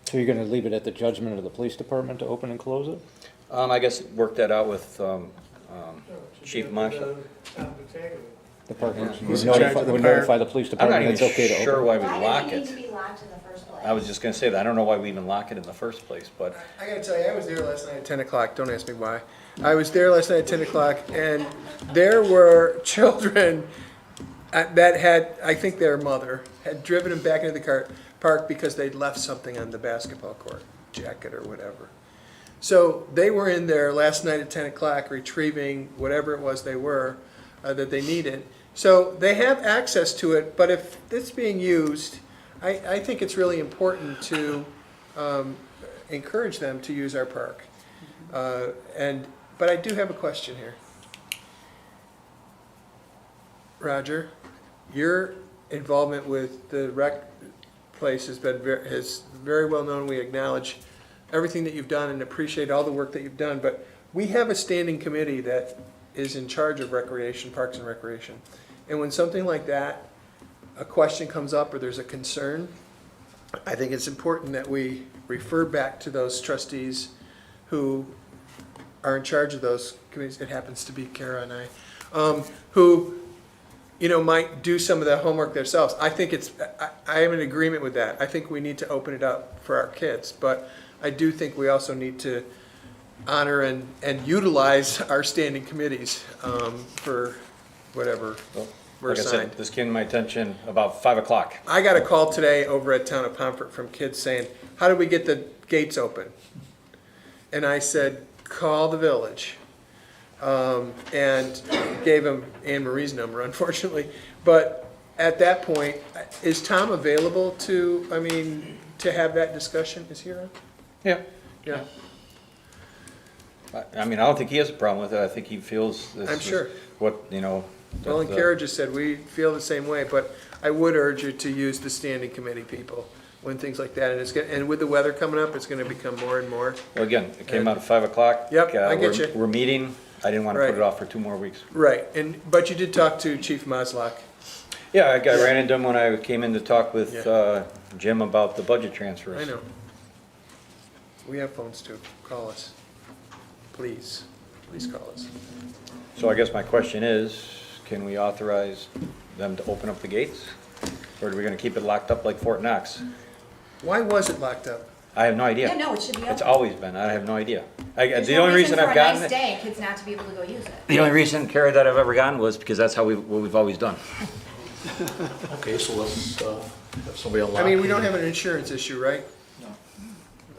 So you're gonna leave it at the judgment of the police department to open and close it? I guess work that out with Chief Moshlock. The park Yeah. would notify the police I'm not department even it's okay to open? sure why we Why lock does it need it. to be locked in the first place? I was just gonna say that. I don't know why we even lock it in the first place, but I gotta tell you, I was there last night at 10 o'clock, don't ask me why. I was there last night at 10 o'clock, and there were children that had, I think their mother, had driven them back into the park because they'd left something on the basketball court, jacket or whatever. So they were in there last night at 10 o'clock retrieving whatever it was they were, that they needed. So they have access to it, but if it's being used, I think it's really important to encourage them to use our park. But I do have a question here. Roger, your involvement with the rec place has been very well known. We acknowledge everything that you've done and appreciate all the work that you've done, but we have a standing committee that is in charge of recreation, parks and recreation. And when something like that, a question comes up or there's a concern, I think it's important that we refer back to those trustees who are in charge of those committees. It happens to be Kara and I, who, might do some of the homework themselves. I think I am in agreement with that. I think we need to open it up for our kids, but I do think we also need to honor and utilize our standing committees for whatever we're like I assigned. said, this came to my attention about 5 o'clock. I got a call today over at Town of Pomfret from kids saying, how do we get the gates open? And I said, call the village. And gave him Anne Marie's number, unfortunately. But at that point, is Tom available to have that discussion? Is he around? Yeah. Yeah. I don't think he has a problem with it. I think he feels this I'm sure. is what, Well, and That's, Kara just said, we feel the same way, but I would urge you to use the standing committee people when things like that, and and with the weather coming up, it's gonna become more and more. Well, again, it came out at 5 o'clock. Yep, I get We're- you. We're meeting, I didn't want to put Right. it off for 2 more weeks. Right, but you did talk to Chief Maslach. Yeah, I ran into him when I came in to talk with Yeah. Jim about the budget transfers. I know. We have phones too. Call us. Please call us. So I guess my question is, can we authorize them to open up the gates? Or are we going to keep it locked up like Fort Knox? Why was it locked up? I have no idea. Yeah, no, it should be It's open. always been, I have no idea. There's The no only reason I've gotten For a it, nice day, kids not to be able to go use it. the only reason, Carrie, that I've ever gotten was because that's how what we've always done. Okay, so let's have somebody unlock. I mean, we don't have an insurance issue, right? No.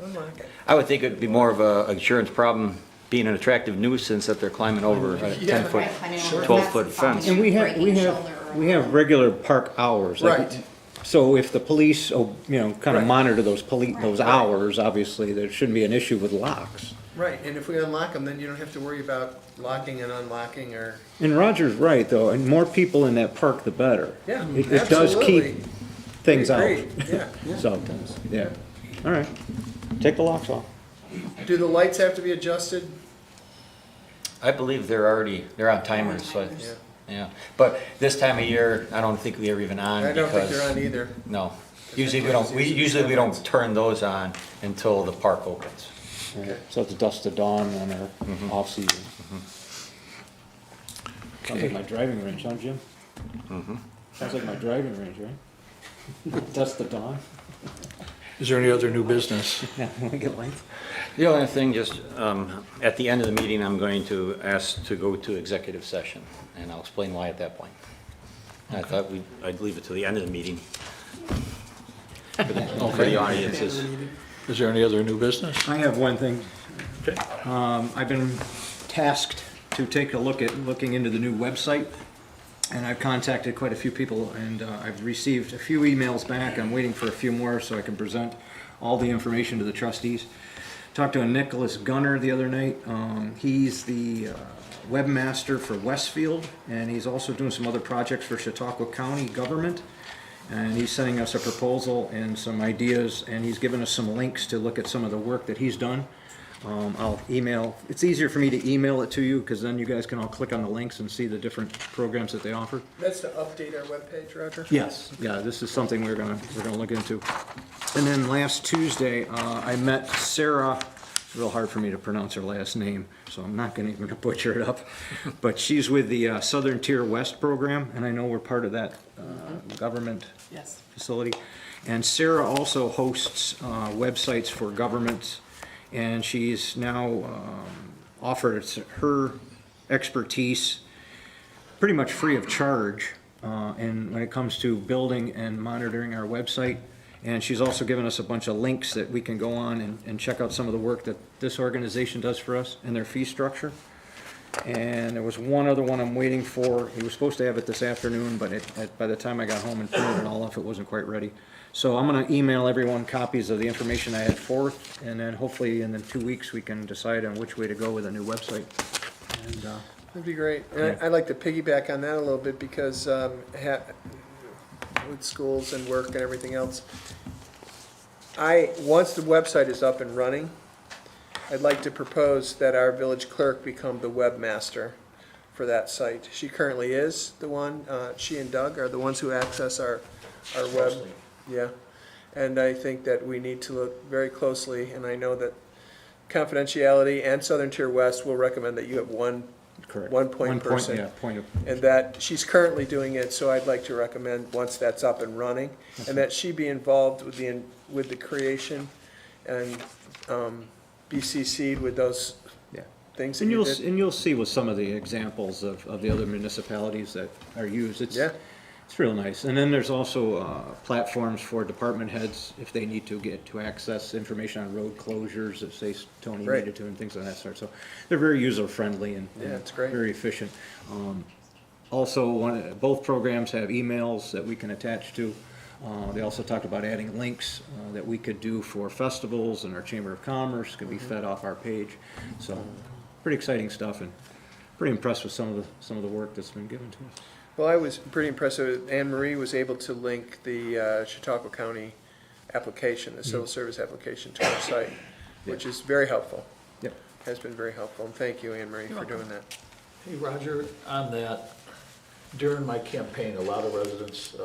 Unlock it. I would think it'd be more of a insurance problem being an attractive nuisance that they're climbing over a Yeah. 10-foot, Right, climbing over the 12-foot fence, fence. And we breaking have, shoulder or- we have regular park hours. like, Right. So if the police, kind Right. of monitor those hours, obviously, there shouldn't be an issue with locks. Right, and if we unlock them, then you don't have to worry about locking and unlocking or, And Roger's right, though, and more people in that park, the better. yeah, It does absolutely. keep things out. Agreed, yeah. So, yeah. All right. Take the locks off. Do the lights have to be adjusted? I believe they're on timers, so, Yeah. yeah. But this time of year, I don't think they're even on I don't think because, they're on either. no. Usually we don't turn those on until the park opens. So it's dusk to dawn on our off-season. Sounds like my driving range, huh, Jim? Sounds like my driving range, right? Dusk to dawn. Is there any other new business? Yeah, when we get lights. The only thing, just, at the end of the meeting, I'm going to ask to go to executive session, and I'll explain why at that point. I thought I'd leave it to the end of the meeting. For the audiences. Is there any other new business? I have one thing. Okay. I've been tasked to take a looking into the new website, and I've contacted quite a few people, and I've received a few emails back. I'm waiting for a few more so I can present all the information to the trustees. Talked to a Nicholas Gunner the other night. He's the webmaster for Westfield, and he's also doing some other projects for Chautauqua County government. And he's sending us a proposal and some ideas, and he's given us some links to look at some of the work that he's done. I'll email, it's easier for me to email it to you, because then you guys can all click on the links and see the different programs that they offer. That's to update our webpage, Roger? Yes, yeah, this is something we're gonna look into. And then last Tuesday, I met Sarah. It's real hard for me to pronounce her last name, so I'm not gonna even butcher it up. But she's with the Southern Tier West program, and I know we're part of that government Yes. facility. And Sarah also hosts websites for governments, and she's now offered her expertise pretty much free of charge, and when it comes to building and monitoring our website. And she's also given us a bunch of links that we can go on and check out some of the work that this organization does for us and their fee structure. And there was one other one I'm waiting for. He was supposed to have it this afternoon, but by the time I got home and printed it all off, it wasn't quite ready. So I'm gonna email everyone copies of the information I had forth, and then hopefully in the 2 weeks, we can decide on which way to go with a new website. And, That'd be great. And Yeah. I'd like to piggyback on that a little bit because with schools and work and everything else, once the website is up and running, I'd like to propose that our village clerk become the webmaster for that site. She currently is the one, she and Doug are the ones who access our web. Yeah, and I think that we need to look very closely, and I know that confidentiality and Southern Tier West will recommend that you have one correct. point person. Yeah, point of. And that she's currently doing it, so I'd like to recommend, once that's up and running, and that she be involved with the creation and be CC'd with those Yeah. things that And you you'll, did. and you'll see with some of the examples of the other municipalities that are used. Yeah. It's real nice. And then there's also platforms for department heads if they need to get to access information on road closures, if say Tony Right. needed to, and things of that sort. So they're very user-friendly and Yeah, it's great. very efficient. Also, both programs have emails that we can attach to. They also talked about adding links that we could do for festivals, and our Chamber of Commerce could be fed off our page. So, pretty exciting stuff, and pretty impressed with some of the work that's been given to us. Well, I was pretty impressed that Anne Marie was able to link the Chautauqua County application, the civil service application, to our site, which is very helpful. Yep. Has been very helpful, and thank you, Anne Marie, for doing that. Hey, Roger, on that, during my campaign, a lot of residents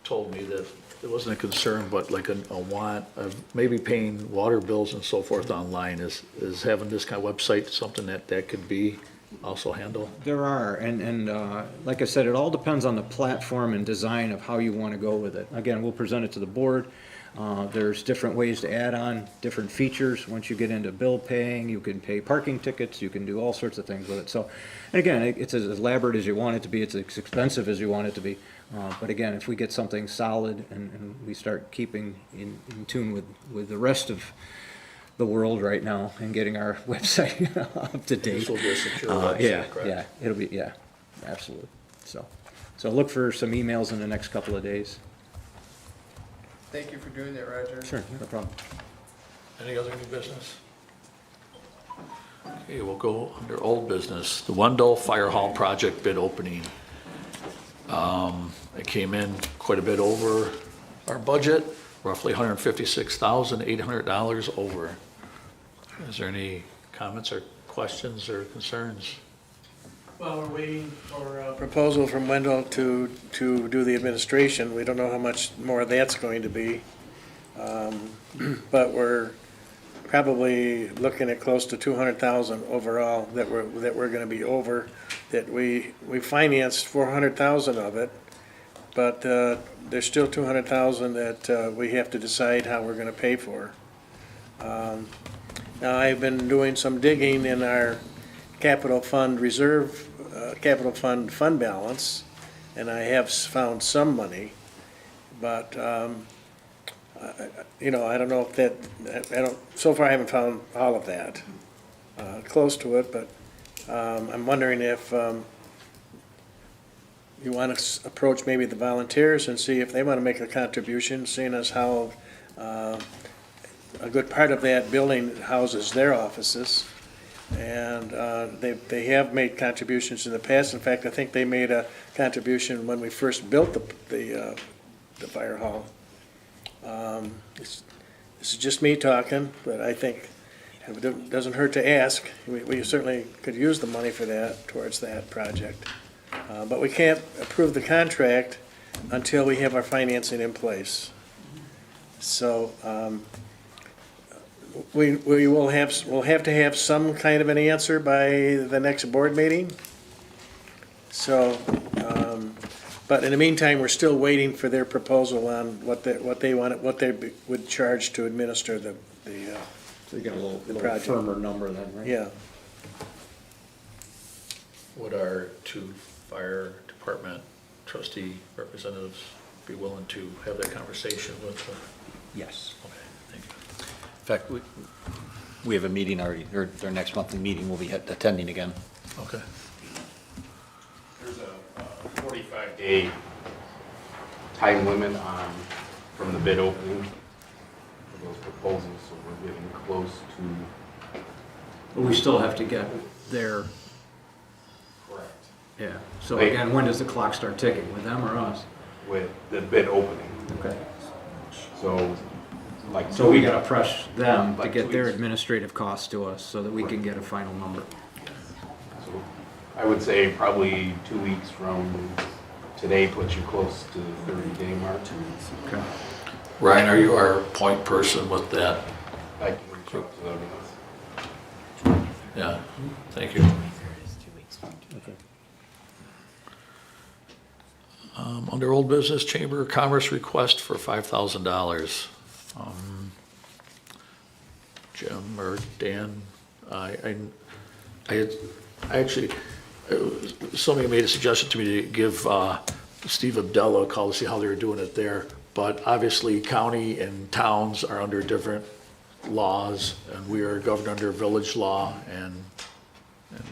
told me that it wasn't a concern, but like a want of maybe paying water bills and so forth online. Is having this kind of website something that could be also handled? There are, and like I said, it all depends on the platform and design of how you want to go with it. Again, we'll present it to the board. There's different ways to add on different features. Once you get into bill paying, you can pay parking tickets, you can do all sorts of things with it. So, and again, it's as elaborate as you want it to be, it's as expensive as you want it to be. But again, if we get something solid and we start keeping in tune with the rest of the world right now and getting our website up to date. This will be a secure Yeah, website, correct? yeah, it'll be, yeah, absolutely. So look for some emails in the next couple of days. Thank you for doing that, Roger. Sure, no problem. Any other new business? Okay, we'll go under old business. The Wendell Fire Hall project bid opening. It came in quite a bit over our budget, roughly $156,800 over. Is there any comments or questions or concerns? Well, we're waiting for a proposal from Wendell to do the administration. We don't know how much more that's going to be. But we're probably looking at close to 200,000 overall that we're gonna be over. That we financed 400,000 of it, but there's still 200,000 that we have to decide how we're gonna pay for. Now, I've been doing some digging in our capital fund reserve, capital fund balance, and I have found some money, but, you know, I don't know if that, so far I haven't found all of that. Close to it, but I'm wondering if you want to approach maybe the volunteers and see if they want to make a contribution, seeing as how a good part of that building houses their offices. And they have made contributions in the past. In fact, I think they made a contribution when we first built the fire hall. This is just me talking, but I think it doesn't hurt to ask. We certainly could use the money for that, towards that project. But we can't approve the contract until we have our financing in place. So we'll have to have some kind of an answer by the next board meeting. So, but in the meantime, we're still waiting for their proposal on what they would charge to administer the So you got a little project. firmer number then, right? Yeah. Would our two fire department trustee representatives be willing to have that conversation with the? Yes. Okay, thank you. In fact, we have a meeting already, or their next monthly meeting, we'll be attending again. Okay. There's a 45-day time limit from the bid opening for those proposals, so we're getting close to. But we still have to get their, Correct. yeah. So Wait. again, when does the clock start ticking, with them or us? With the bid opening. Okay. So, like. So we gotta press them to Like get 2 their weeks. administrative costs to us so that we can get a final number. So I would say probably 2 weeks from today puts you close to the 30-day mark. Okay. Ryan, are you our point person with that? I can reach out to them. Yeah, thank you. Okay. Under old business, Chamber of Commerce request for $5,000. Jim or Dan, I actually, somebody made a suggestion to me to give Steve Abdella a call to see how they were doing it there. But obviously, county and towns are under different laws, and we are governed under village law and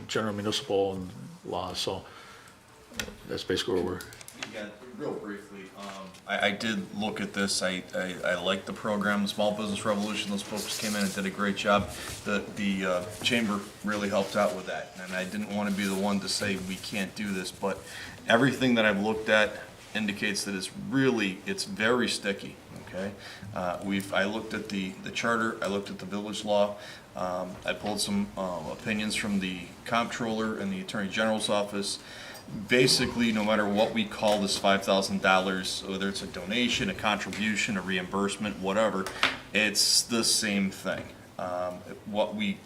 general municipal and laws. So that's basically where we're Yeah, real briefly, I did look at this, I like the program, Small Business Revolution, those folks came in and did a great job. The chamber really helped out with that, and I didn't want to be the one to say we can't do this, but everything that I've looked at indicates that it's very sticky, okay? I looked at the charter, I looked at the village law, I pulled some opinions from the comptroller and the Attorney General's office. Basically, no matter what we call this $5,000, whether it's a donation, a contribution, a reimbursement, whatever, it's the same thing. What we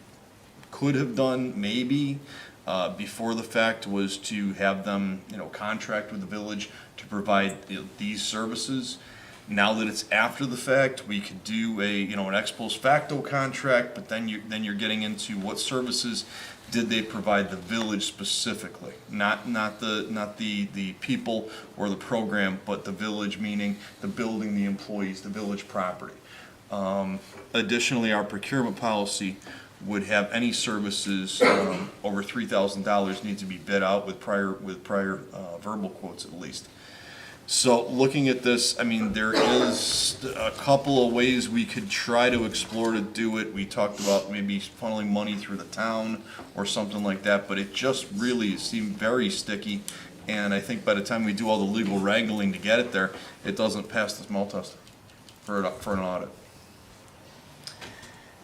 could have done maybe before the fact was to have them, contract with the village to provide these services. Now that it's after the fact, we could do an ex post facto contract, but then you're getting into what services did they provide the village specifically, not the people or the program, but the village, meaning the building, the employees, the village property. Additionally, our procurement policy would have any services over $3,000 need to be bid out with prior verbal quotes at least. So looking at this, I mean, there is a couple of ways we could try to explore to do it. We talked about maybe funneling money through the town or something like that, but it just really seemed very sticky. And I think by the time we do all the legal wrangling to get it there, it doesn't pass the smell test for an audit.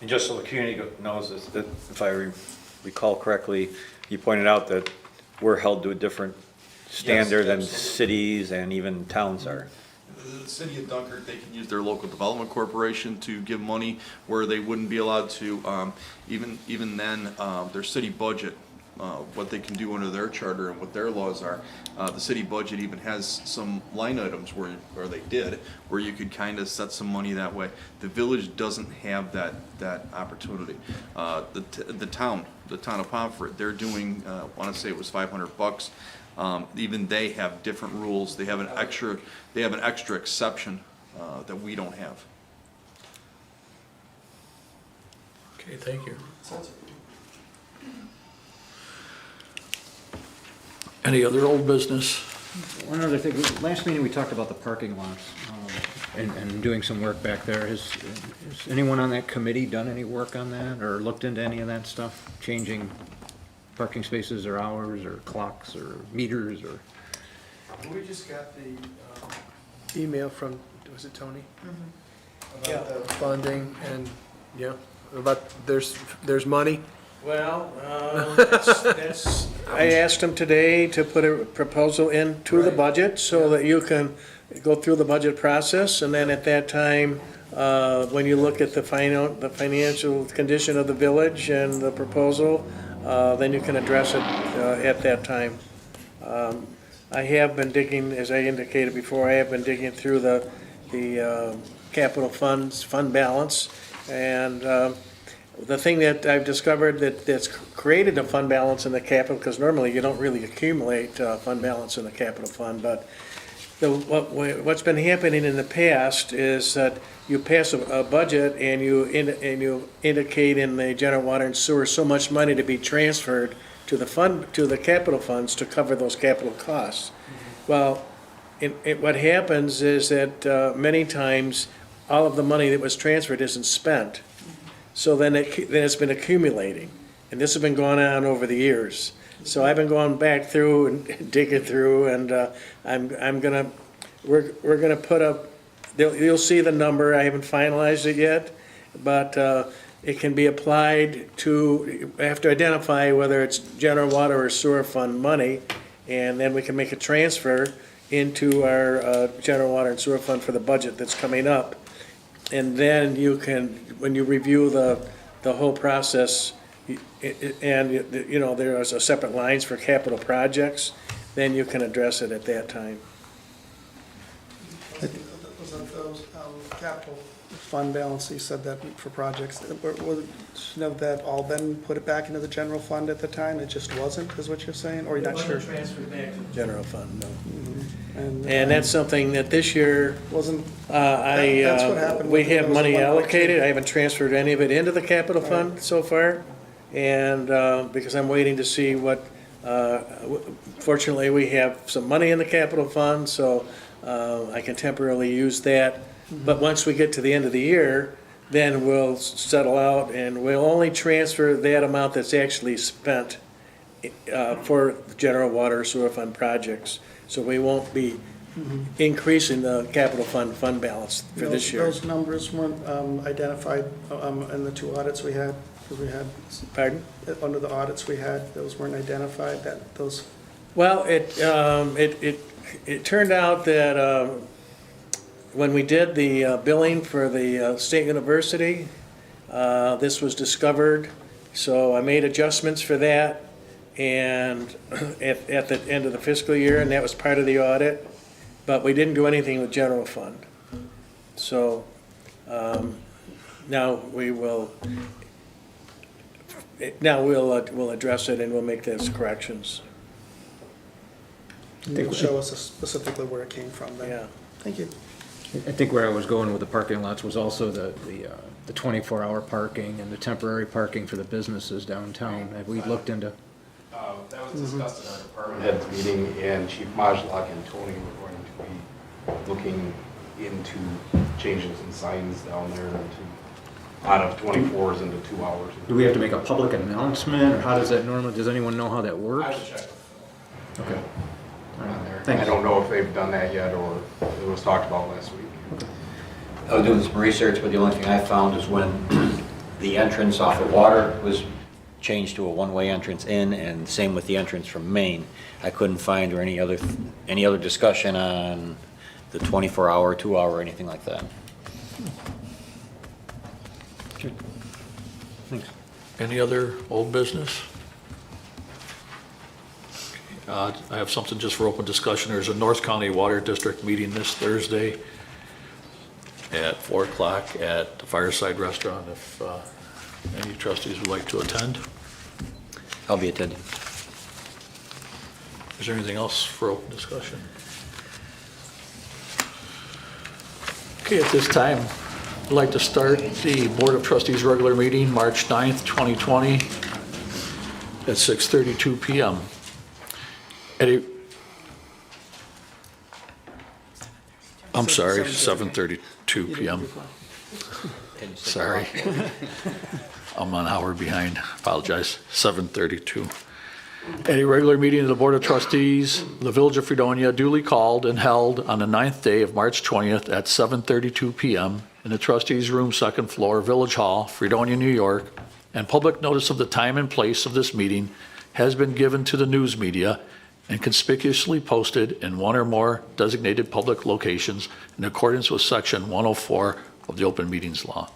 And just so the community knows this, that if I recall correctly, you pointed out that we're held to a different standard than cities and even towns are. The city of Dunkirk, they can use their local development corporation to give money where they wouldn't be allowed to. Even then, their city budget, what they can do under their charter and what their laws are, the city budget even has some line items where you could kind of set some money that way. The village doesn't have that opportunity. The town of Pomfret, they're doing, I want to say it was $500. Even they have different rules. They have an extra exception that we don't have. Okay, thank you. Any other old business? One other thing, last meeting we talked about the parking lots, and doing some work back there. Has anyone on that committee done any work on that, or looked into any of that stuff? Changing parking spaces or hours or clocks or meters or? We just got the email from, was it Tony? About the funding and, about there's money. Well, I asked him today to put a proposal into the budget so that you can go through the budget process, and then at that time, when you look at the financial condition of the village and the proposal, then you can address it at that time. I have been digging, as I indicated before, I have been digging through the capital fund balance, and the thing that I've discovered that's created a fund balance in the capital, because normally you don't really accumulate fund balance in the capital fund, but what's been happening in the past is that you pass a budget and you indicate in the general water and sewer so much money to be transferred to the capital funds to cover those capital costs. Well, what happens is that many times all of the money that was transferred isn't spent. So then it's been accumulating, and this has been going on over the years. So I've been going back through and digging through, and we're gonna put up. You'll see the number. I haven't finalized it yet, but it can be applied to. I have to identify whether it's general water or sewer fund money, and then we can make a transfer into our general water and sewer fund for the budget that's coming up. And then you can, when you review the whole process, and there are separate lines for capital projects, then you can address it at that time. Those capital fund balance, you said that for projects, have that all been put back into the general fund at the time? It just wasn't, is what you're saying, or you're not sure? Transferred back to the General fund, no. And that's something that this year, Wasn't, that's what happened. we There have was a money 1.2. allocated. I haven't transferred any of it into the capital fund so far. And, because I'm waiting to see what Fortunately, we have some money in the capital fund, so I can temporarily use that. But once we get to the end of the year, then we'll settle out and we'll only transfer that amount that's actually spent for the general water sewer fund projects. So we won't be increasing the capital fund balance for this year. Those numbers weren't identified in the two audits we had, because we had, Pardon? under the audits we had, those weren't identified, those. Well, it turned out that when we did the billing for the state university, this was discovered, so I made adjustments for that, and at the end of the fiscal year, and that was part of the audit, but we didn't do anything with general fund. So now we'll address it and we'll make those corrections. It'll show us specifically where it came from then. Yeah. Thank you. I think where I was going with the parking lots was also the 24-hour parking and the temporary parking for the businesses downtown. Have we looked into? That was discussed in our department heads meeting, and Chief Majlak and Tony were going to be looking into changing some signs down there out of 24s into 2 hours. Do we have to make a public announcement, or how does that normally, does anyone know how that works? I would check Okay. on there. Thanks. I don't know if they've done that yet, or it was talked about last week. I was doing some research, but the only thing I found is when the entrance off of Water was changed to a one-way entrance in, and same with the entrance from Main. I couldn't find or any other discussion on the 24-hour, 2-hour, anything like that. Thanks. Any other old business? I have something just for open discussion. There's a North County Water District meeting this Thursday at 4 o'clock at the Fireside Restaurant, if any trustees would like to attend. I'll be attending. Is there anything else for open discussion? Okay, at this time, I'd like to start the Board of Trustees regular meeting, March 9th, 2020, at 6:32 PM. I'm sorry, 7:32 PM. Sorry. I'm an hour behind, apologize, 7:32. At a regular meeting of the Board of Trustees, the Village of Fredonia duly called and held on the 9th day of March 20th at 7:32 PM in the Trustees Room, second floor, Village Hall, Fredonia, New York, and public notice of the time and place of this meeting has been given to the news media and conspicuously posted in one or more designated public locations in accordance with Section 104 of the Open Meetings Law.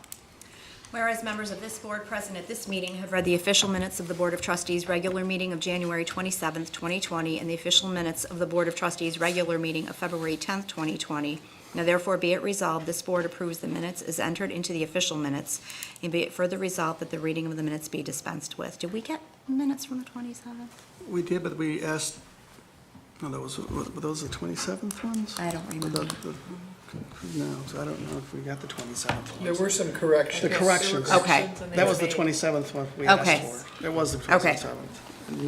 Whereas members of this board present at this meeting have read the official minutes of the Board of Trustees regular meeting of January 27th, 2020, and the official minutes of the Board of Trustees regular meeting of February 10th, 2020. Now therefore be it resolved, this board approves the minutes as entered into the official minutes, and be it further resolved that the reading of the minutes be dispensed with. Did we get minutes from the 27th? We did, but we asked, no, were those the 27th ones? I don't remember. No, so I don't know if we got the 27th There ones. were some corrections. The corrections. Okay. That was the 27th one we asked Okay. for. It was the Okay. 27th. And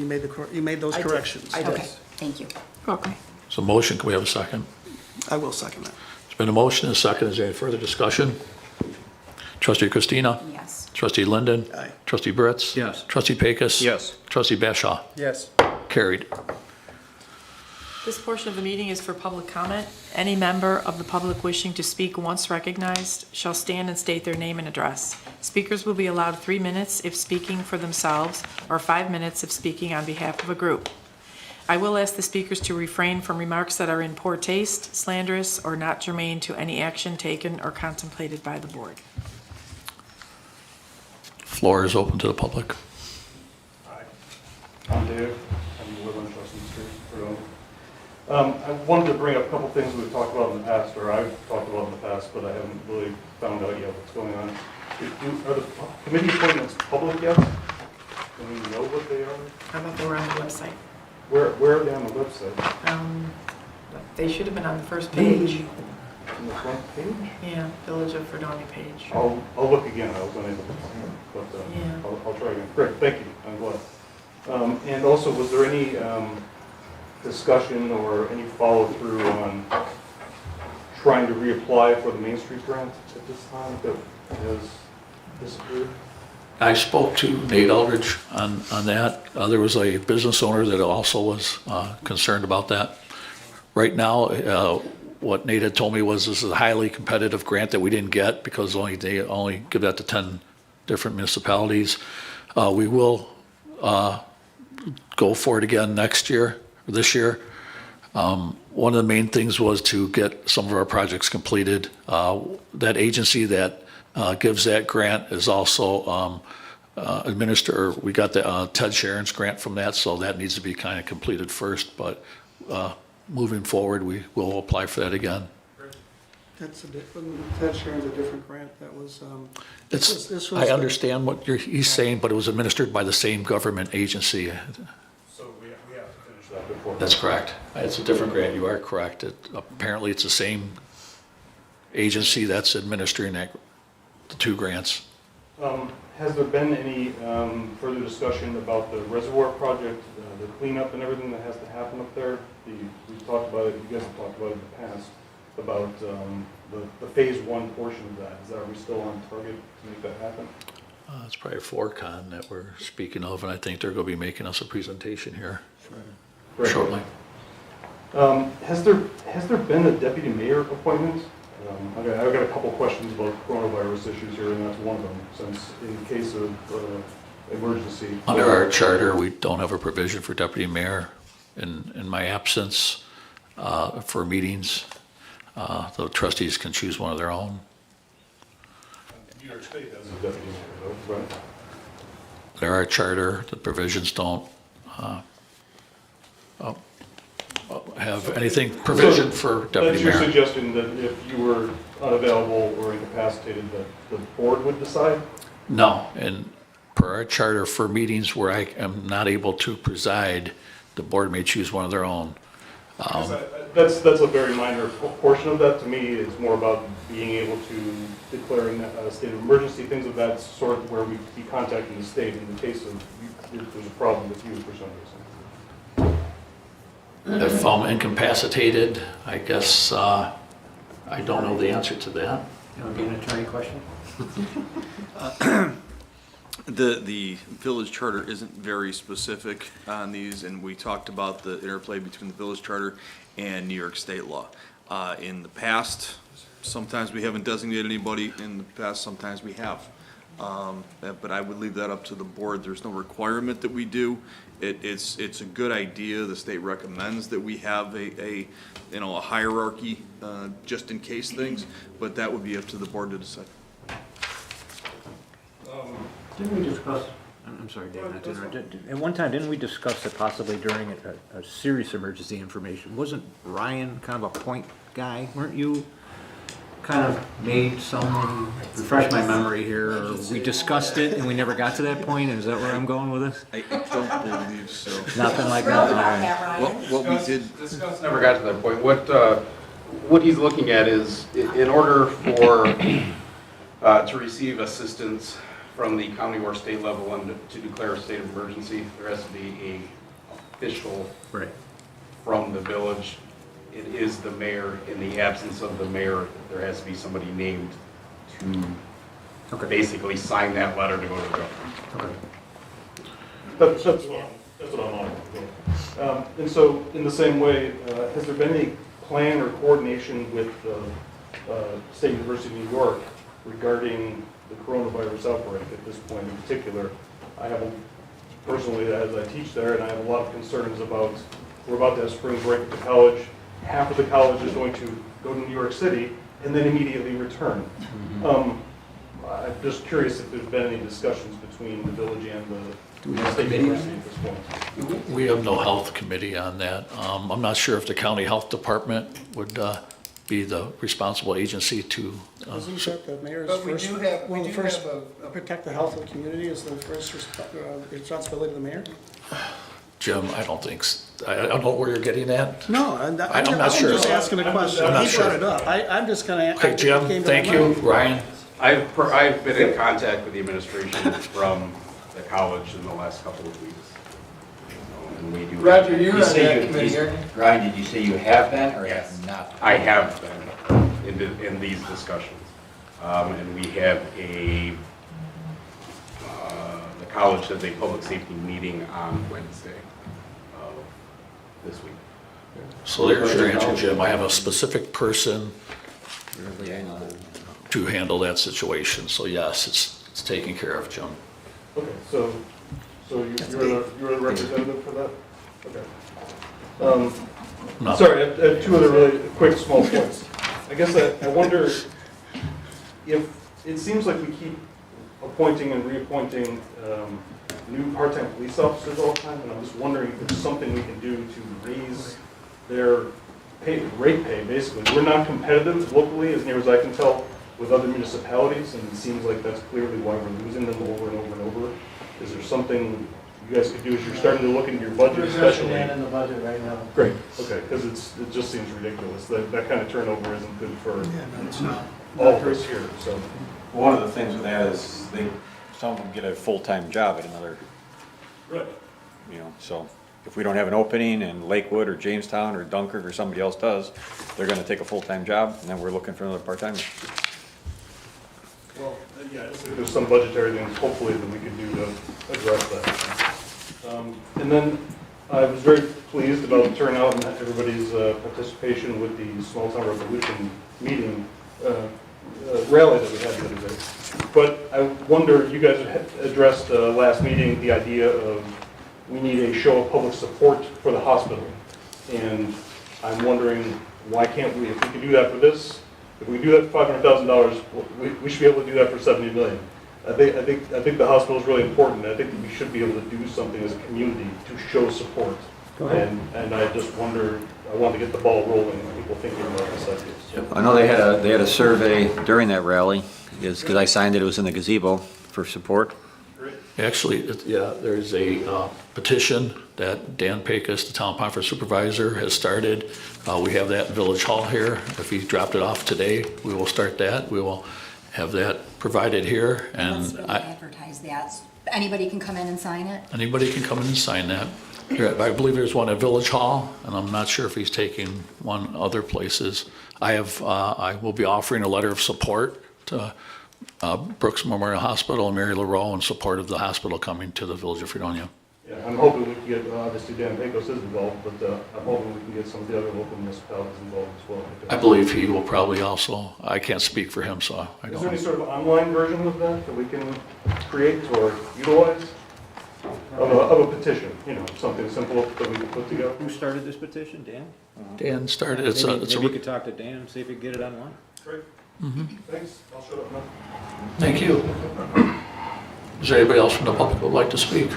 you made those corrections. Okay, thank you. Okay. So motion, can we have a second? I will second that. There's been a motion and a second. Is there any further discussion? Trustee Christina? Yes. Trustee Linden? Aye. Trustee Britz? Yes. Trustee Pecos? Yes. Trustee Bashaw? Yes. Carried. This portion of the meeting is for public comment. Any member of the public wishing to speak once recognized shall stand and state their name and address. Speakers will be allowed 3 minutes if speaking for themselves, or 5 minutes if speaking on behalf of a group. I will ask the speakers to refrain from remarks that are in poor taste, slanderous, or not germane to any action taken or contemplated by the board. Floor is open to the public. Hi, I'm Dave. I'm Woodland Trustees here. I wanted to bring up a couple things we've talked about in the past, or I've talked about in the past, but I haven't really found out yet what's going on. Are the committee appointments public yet? Do we know what they are? How about they were on the website? Where are they on the website? They should have been on the first page. On the front page? Yeah, Village of Fredonia page. I'll look again. I was unable to find it, but Yeah. I'll try again. Great, thank you. I'm glad. And also, was there any discussion or any follow-through on trying to reapply for the Main Street grant at this time that has disappeared? I spoke to Nate Eldridge on that. There was a business owner that also was concerned about that. Right now, what Nate had told me was this is a highly competitive grant that we didn't get because they only give that to 10 different municipalities. We will go for it again this year. One of the main things was to get some of our projects completed. That agency that gives that grant is also we got the Ted Sharon's grant from that, so that needs to be kind of completed first, but moving forward, we will apply for that again. That's a different, Ted Sharon's a different grant, that was, It's, this was I the- understand what he's saying, but it was administered by the same government agency. So we have to finish that before. That's correct. It's a different grant, you are correct. Apparently, it's the same agency that's administering the two grants. Has there been any further discussion about the reservoir project, the cleanup and everything that has to happen up there? We talked about it, you guys have talked about it in the past, about the phase one portion of that. Are we still on target to make that happen? It's probably Forcon that we're speaking of, and I think they're going to be making us a presentation here Right. shortly. Has there been a deputy mayor appointment? I've got a couple questions about coronavirus issues here, and that's one of them, since in case of emergency. Under our charter, we don't have a provision for deputy mayor. In my absence for meetings, the trustees can choose one of their own. New York State has a deputy mayor, though, right? Under our charter, the provisions don't have anything provision for deputy That's your mayor. suggestion, that if you were unavailable or incapacitated, that the board would decide? No, and per our charter for meetings where I am not able to preside, the board may choose one of their own. That's a very minor portion of that. To me, it's more about being able to declaring a state of emergency, things of that sort, where we'd be contacting the state in the case of if there's a problem with you for some reason. If I'm incapacitated, I guess, I don't know the answer to that. That would be an attorney question. The village charter isn't very specific on these, and we talked about the interplay between the village charter and New York state law. In the past, sometimes we haven't designated anybody, in the past, sometimes we have. But I would leave that up to the board. There's no requirement that we do. It's a good idea. The state recommends that we have a hierarchy, just in case things, but that would be up to the board to decide. Didn't we discuss, I'm sorry, Dave, not to interrupt. At one time, didn't we discuss that possibly during a serious emergency information? Wasn't Ryan kind of a point guy? Weren't you kind of made someone, refresh my memory here, or we discussed it and we never got to that point? Is that where I'm going with this? I don't believe so. Nothing like that? All right. What we did, Discuss never got to that point. What he's looking at is, in order for, to receive assistance from the county or state level and to declare a state of emergency, there has to be a official Right. from the village. It is the mayor. In the absence of the mayor, there has to be somebody named to basically sign that letter to go to the governor. Okay. That's what I'm on. And so, in the same way, has there been any plan or coordination with State University of New York regarding the coronavirus outbreak at this point in particular? I have, personally, as I teach there, and I have a lot of concerns about, we're about to have spring break at the college. Half of the college is going to go to New York City and then immediately return. I'm just curious if there's been any discussions between the village and the State University at this point. We have no health committee on that. I'm not sure if the county health department would be the responsible agency to. Isn't that the mayor's But we first? do have, well, we the do first have a Protect the health of the community is the first responsibility of the mayor? Jim, I don't think, I don't know where you're getting at. No, I'm not I'm sure. just asking a question. I'm not He brought sure. it up. I'm just gonna. Okay, Jim, thank you. Ryan? I've been in contact with the administration from the college in the last couple of weeks. Roger, you were You on say that you- committee, aren't you? Ryan, did you say you have been or have not? I have been in these discussions. And we have the college has a public safety meeting on Wednesday of this week. So there's your answer, Jim. I have a specific person to handle that situation. So yes, it's taken care of, Jim. Okay, so you're the representative for that? Okay. No. Sorry, I have two other really quick, small points. I guess I wonder if, it seems like we keep appointing and reappointing new part-time police officers all the time, and I'm just wondering if there's something we can do to raise their rate pay, basically. We're not competitive locally, as near as I can tell, with other municipalities, and it seems like that's clearly why we're losing them over and over and over. Is there something you guys could do as you're starting to look into your budget, especially? in the budget right now. Great, okay, because it just seems ridiculous. That kind of turnover isn't good for all of us here, so. One of the things with that is some of them get a full-time job at another, Right. so if we don't have an opening in Lakewood or Jamestown or Dunkirk or somebody else does, they're gonna take a full-time job and then we're looking for another part-timer. Well, yeah, I just think there's some budgetary things hopefully that we could do to address that. And then I was very pleased about the turnout and everybody's participation with the Small Town Revolution meeting, rally that we had the other day. But I wonder, you guys had addressed last meeting the idea of we need a show of public support for the hospital. And I'm wondering, why can't we, if we could do that for this, if we do that for $500,000, we should be able to do that for $70 million. I think the hospital is really important. I think that we should be able to do something as a community to show support. And I just wonder, I want to get the ball rolling, people thinking about this idea. I know they had a survey during that rally, because I signed it was in the gazebo for support. Actually, there's a petition that Dan Pecos, the town conference supervisor, has started. We have that in Village Hall here. If he dropped it off today, we will start that. We will have that provided here, Let's and really advertise that. Anybody can come in and sign it. anybody can come in and sign that. I believe there's one at Village Hall, and I'm not sure if he's taking one other places. I will be offering a letter of support to Brooks Memorial Hospital and Mary LaRoe in support of the hospital coming to the Village of Fredonia. Yeah, I'm hoping we can get, obviously Dan Pecos is involved, but I'm hoping we can get some of the other local municipalities involved as well. I believe he will probably also, I can't speak for him, so I Is there any don't. sort of online version of that we can create or utilize? Of a petition, something simple that we can put together? Who started this petition, Dan? Dan started, Maybe you could talk to Dan and see if you can get it online. Great. Thanks, I'll shut up now. Thank you. Is there anybody else from the public who would like to speak?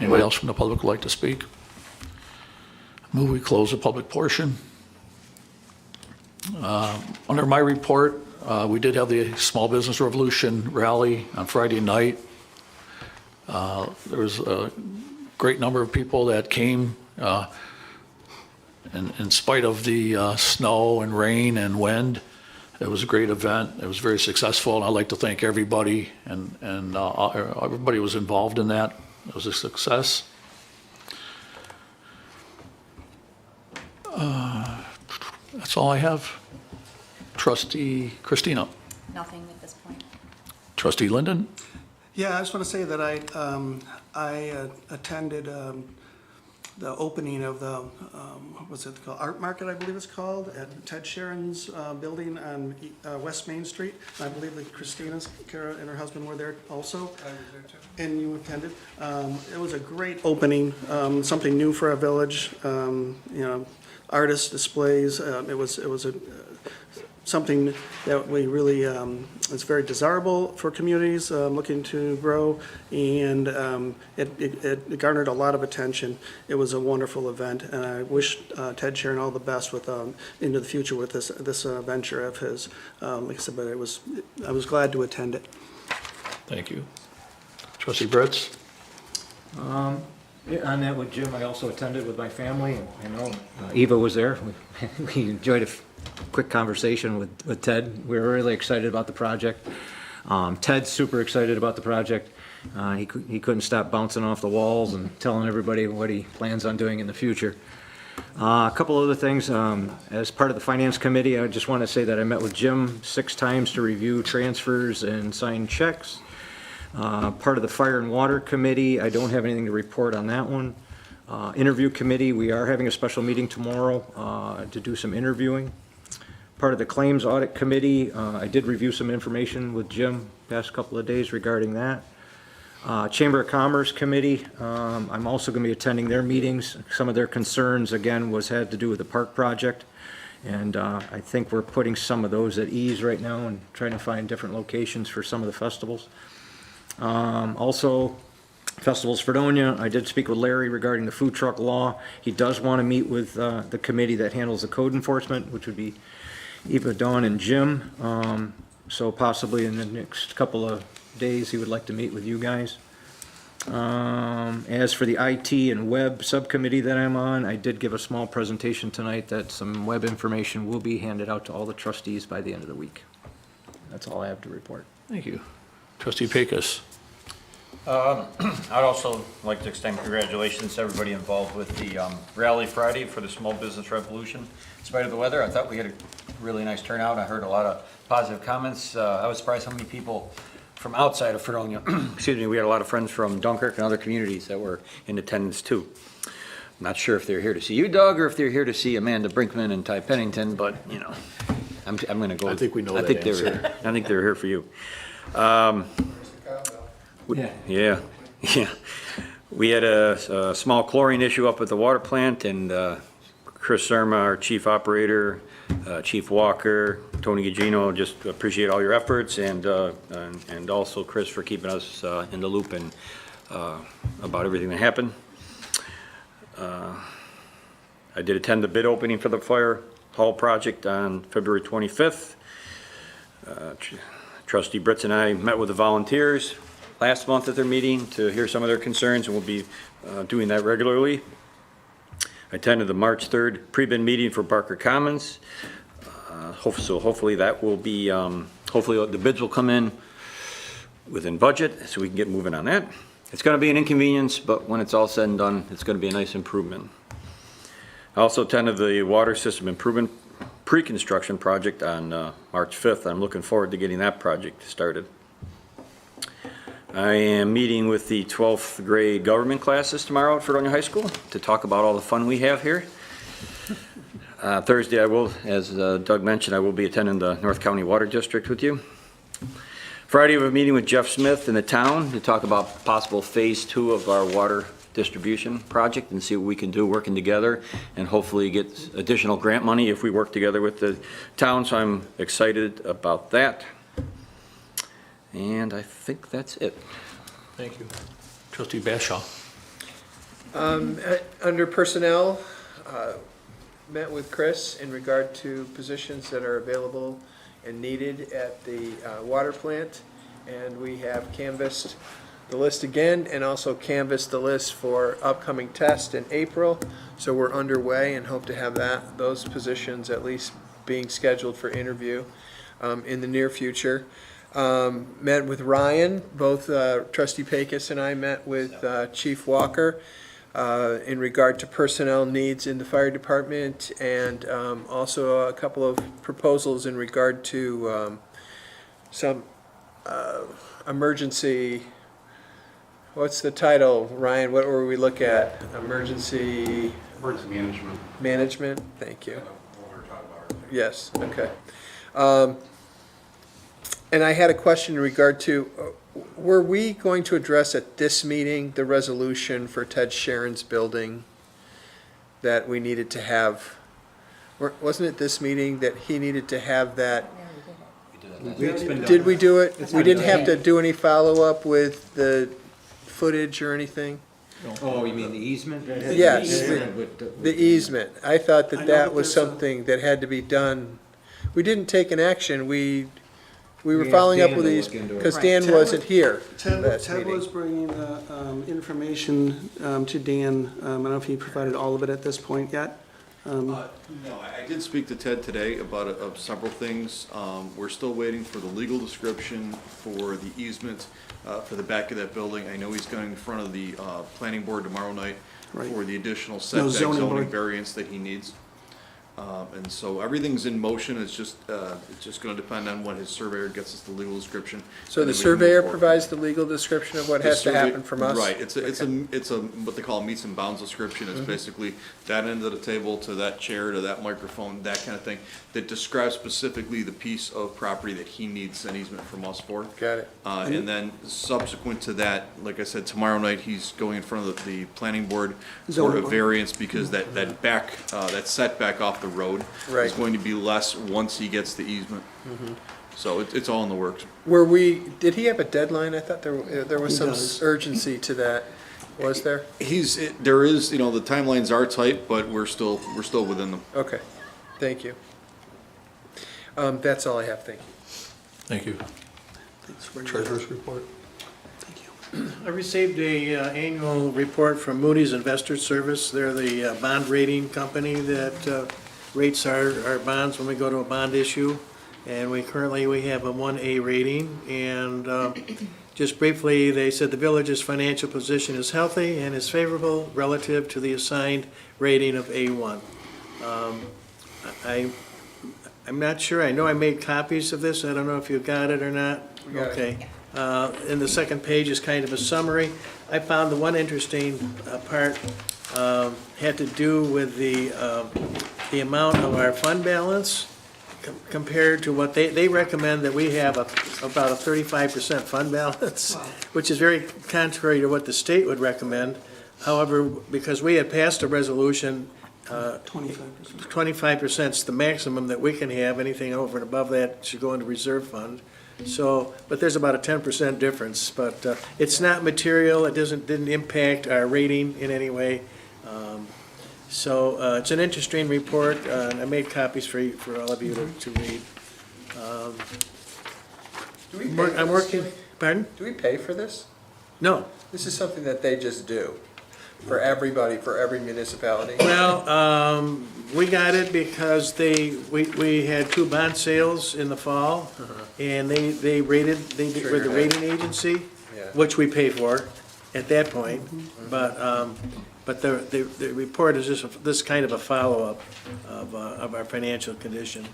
Anybody else from the public who would like to speak? Move we close the public portion. Under my report, we did have the Small Business Revolution rally on Friday night. There was a great number of people that came, in spite of the snow and rain and wind. It was a great event. It was very successful, and I'd like to thank everybody, and everybody was involved in that. It was a success. That's all I have. Trustee Christina. Nothing at this point. Trustee Linden. Yeah, I just want to say that I attended the opening of the, what's it called, Art Market, I believe it's called, at Ted Sharon's building on West Main Street. I believe that Kara and her husband were there also. I was there too. And you attended. It was a great opening, something new for our village, artist displays. It was something that we really, is very desirable for communities looking to grow, and it garnered a lot of attention. It was a wonderful event, and I wish Ted Sharon all the best with into the future with this venture of his. Like I said, but I was glad to attend it. Thank you. Trustee Britz. Yeah, on that with Jim, I also attended with my family, and I know Eva was there. We enjoyed a quick conversation with Ted. We were really excited about the project. Ted's super excited about the project. He couldn't stop bouncing off the walls and telling everybody what he plans on doing in the future. A couple other things, as part of the Finance Committee, I just want to say that I met with Jim 6 times to review transfers and sign checks. Part of the Fire and Water Committee, I don't have anything to report on that one. Interview Committee, we are having a special meeting tomorrow to do some interviewing. Part of the Claims Audit Committee, I did review some information with Jim past couple of days regarding that. Chamber of Commerce Committee, I'm also going to be attending their meetings. Some of their concerns, again, had to do with the park project. And I think we're putting some of those at ease right now and trying to find different locations for some of the festivals. Also, Festivals Fredonia, I did speak with Larry regarding the food truck law. He does want to meet with the committee that handles the code enforcement, which would be Eva, Dawn, and Jim. So possibly in the next couple of days, he would like to meet with you guys. As for the IT and web subcommittee that I'm on, I did give a small presentation tonight that some web information will be handed out to all the trustees by the end of the week. That's all I have to report. Thank you. Trustee Pecos. I'd also like to extend congratulations to everybody involved with the rally Friday for the Small Business Revolution. In spite of the weather, I thought we had a really nice turnout. I heard a lot of positive comments. I was surprised how many people from outside of Fredonia, excuse me, we had a lot of friends from Dunkirk and other communities that were in attendance too. I'm not sure if they're here to see you, Doug, or if they're here to see Amanda Brinkman and Ty Pennington, but, you know, I'm going to go. I think we know that I think they're here for you. Yeah. We had a small chlorine issue up at the water plant, and Chris Serma, our chief operator, Chief Walker, Tony Gugino, just appreciate all your efforts, and also Chris for keeping us in the loop and about everything that happened. I did attend the bid opening for the fire hall project on February 25th. Trustee Britz and I met with the volunteers last month at their meeting to hear some of their concerns, and we'll be doing that regularly. I attended the March 3rd pre-bid meeting for Barker Commons. So hopefully that will be, hopefully the bids will come in within budget so we can get moving on that. It's going to be an inconvenience, but when it's all said and done, it's going to be a nice improvement. I also attended the water system improvement pre-construction project on March 5th. I'm looking forward to getting that project started. I am meeting with the 12th grade government classes tomorrow at Fredonia High School to talk about all the fun we have here. Thursday I will, as Doug mentioned, I will be attending the North County Water District with you. Friday we have a meeting with Jeff Smith in the town to talk about possible phase 2 of our water distribution project and see what we can do working together and hopefully get additional grant money if we work together with the town. So I'm excited about that. And I think that's it. Thank you. Trustee Bashaw. Under personnel, met with Chris in regard to positions that are available and needed at the water plant. And we have canvassed the list again and also canvassed the list for upcoming tests in April. So we're underway and hope to have those positions at least being scheduled for interview in the near future. Met with Ryan, both Trustee Pecos and I met with Chief Walker in regard to personnel needs in the fire department, and also a couple of proposals in regard to some emergency, what's the title, Ryan? What were we look at? Emergency management. management? Thank you. What we're talking about. Yes, okay. And I had a question in regard to, were we going to address at this meeting the resolution for Ted Sharon's building that we needed to have? Wasn't it this meeting that he needed to have that? Did we do it? We didn't have to do any follow-up with the footage or anything? Oh, you mean the easement? Yes, the easement. I thought I know that that was there's a- something that had to be done. We didn't take an action. We were We asked following up Dan with to these, look into it. because Right. Dan Ted wasn't here Ted last Ted meeting. was bringing the information to Dan. I don't know if he provided all of it at this point yet. No, I did speak to Ted today about several things. We're still waiting for the legal description for the easement for the back of that building. I know he's going in front of the planning board tomorrow night Right. for the additional No, setback zoning zoning board. variance that he needs. And so everything's in motion. It's just gonna depend on when his surveyor gets us the legal description. So and the then we can move surveyor forward. provides the legal description of what The has to survey- happen from us? Right, it's a, what they call a meets and bounds description, Mm-hmm. it's basically that end of the table to that chair to that microphone, that kind of thing, that describes specifically the piece of property that he needs an easement from us for. Got it. And then subsequent to that, like I said, tomorrow night, he's going in front of the planning board for Zoning a board. variance, because that setback off the road is Right. going to be less once he gets the easement. So it's all in the works. Did he have a deadline? I thought there was He some does. urgency to that. Was there? There is, the timelines are tight, but we're still within them. Okay, thank you. That's all I have, thank you. Thank you. Thanks for- Treasurer's report. Thank you. I received a annual report from Moody's Investor Service. They're the bond rating company that rates our bonds when we go to a bond issue. And we have a 1A rating. And just briefly, they said the village's financial position is healthy and is favorable relative to the assigned rating of A1. I'm not sure, I know I made copies of this, I don't know if you got it or not. We got it. Okay. And the second page is kind of a summary. I found the one interesting part had to do with the amount of our fund balance compared to what they recommend that we have about a 35% fund balance, which is very contrary to what the state would recommend. However, because we had passed a resolution, 25%. 25% is the maximum that we can have. Anything over and above that should go into reserve fund. So, but there's about a 10% difference, but it's not material. It didn't impact our rating in any way. So it's an interesting report. I made copies for all of you to read. Do we pay for I'm this, working, Jimmy? pardon? Do we pay for this? No. This is something that they just do for everybody, for every municipality? Well, we got it because we had 2 bond sales in the fall, and they were the rating agency, Yeah. which we pay for at that point. But the report is just this kind of a follow-up of our financial condition.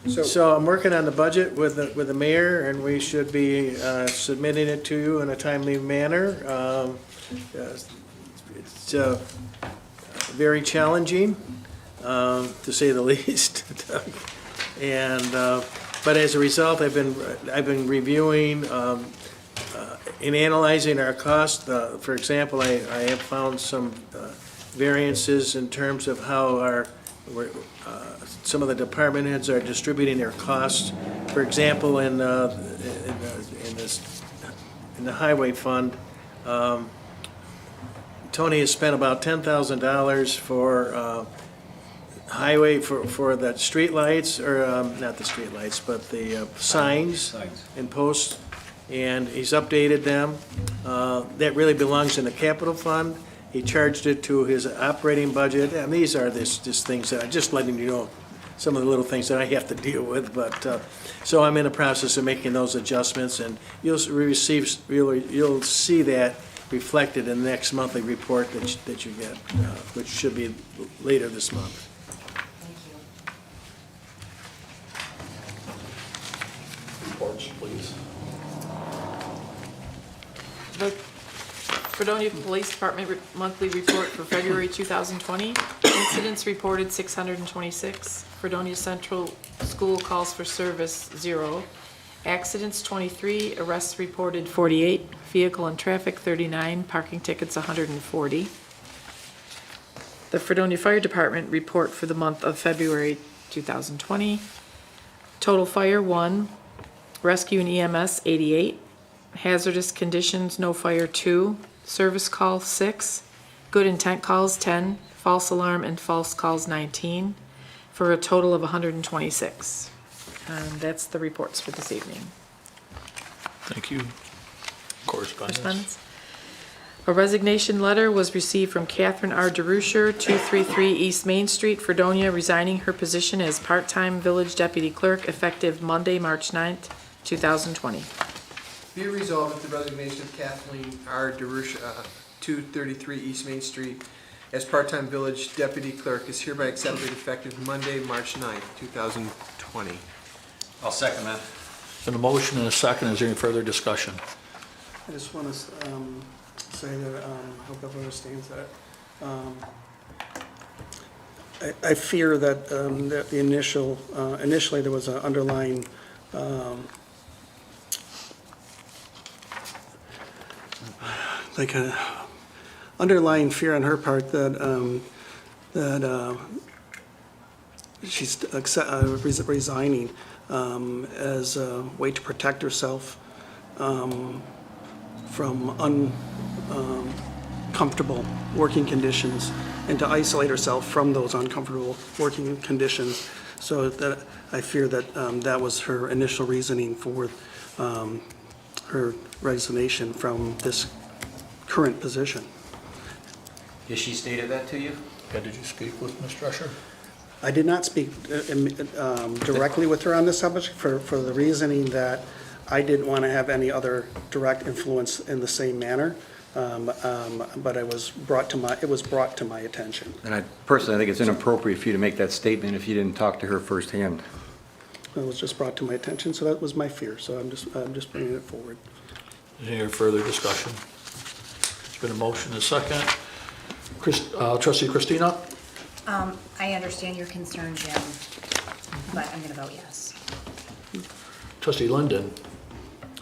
So I'm working on the budget with the mayor, and we should be submitting it to you in a timely manner. It's very challenging, to say the least. And, but as a result, I've been reviewing, in analyzing our costs. For example, I have found some variances in terms of how some of the department heads are distributing their costs. For example, in the highway fund, Tony has spent about $10,000 for highway, for the streetlights, or not the streetlights, but the signs and posts, and he's updated them. That really belongs in the capital fund. He charged it to his operating budget, and these are just things that I'm just letting you know, some of the little things that I have to deal with, but, so I'm in the process of making those adjustments, and you'll see that reflected in the next monthly report that you get, which should be later this month. Reports, please. The Fredonia Police Department monthly report for February 2020. Incidents reported 626. Fredonia Central School calls for service 0. Accidents 23. Arrests reported 48. Vehicle and traffic 39. Parking tickets 140. The Fredonia Fire Department report for the month of February 2020. Total fire 1. Rescue and EMS 88. Hazardous conditions, no fire 2. Service call 6. Good intent calls 10. False alarm and false calls 19. For a total of 126. And that's the reports for this evening. Thank you. Correspondence. Correspondence? A resignation letter was received from Catherine R. DeRusher, 233 East Main Street, Fredonia, resigning her position as part-time village deputy clerk effective Monday, March 9th, 2020. Be it resolved that the resignation of Kathleen R. DeRusha, 233 East Main Street, as part-time village deputy clerk is hereby accepted effective Monday, March 9th, 2020. I'll second that. Been a motion and a second. Is there any further discussion? I just want to say that, I hope everyone understands that. I fear that, that the initially there was an underlying, like a underlying fear on her part that, she's resigning as a way to protect herself from uncomfortable working conditions and to isolate herself from those uncomfortable working conditions. So that I fear that that was her initial reasoning for her resignation from this current position. Has she stated that to you? Yeah, did you speak with Ms. Drescher? I did not speak directly with her on this subject for the reasoning that I didn't want to have any other direct influence in the same manner, but it was brought to my attention. And I personally think it's inappropriate for you to make that statement if you didn't talk to her firsthand. It was just brought to my attention, so that was my fear. So I'm just bringing it forward. Any further discussion? There's been a motion and a second. Trustee Christina? I understand your concern, Jim, but I'm gonna vote yes. Trustee Linden?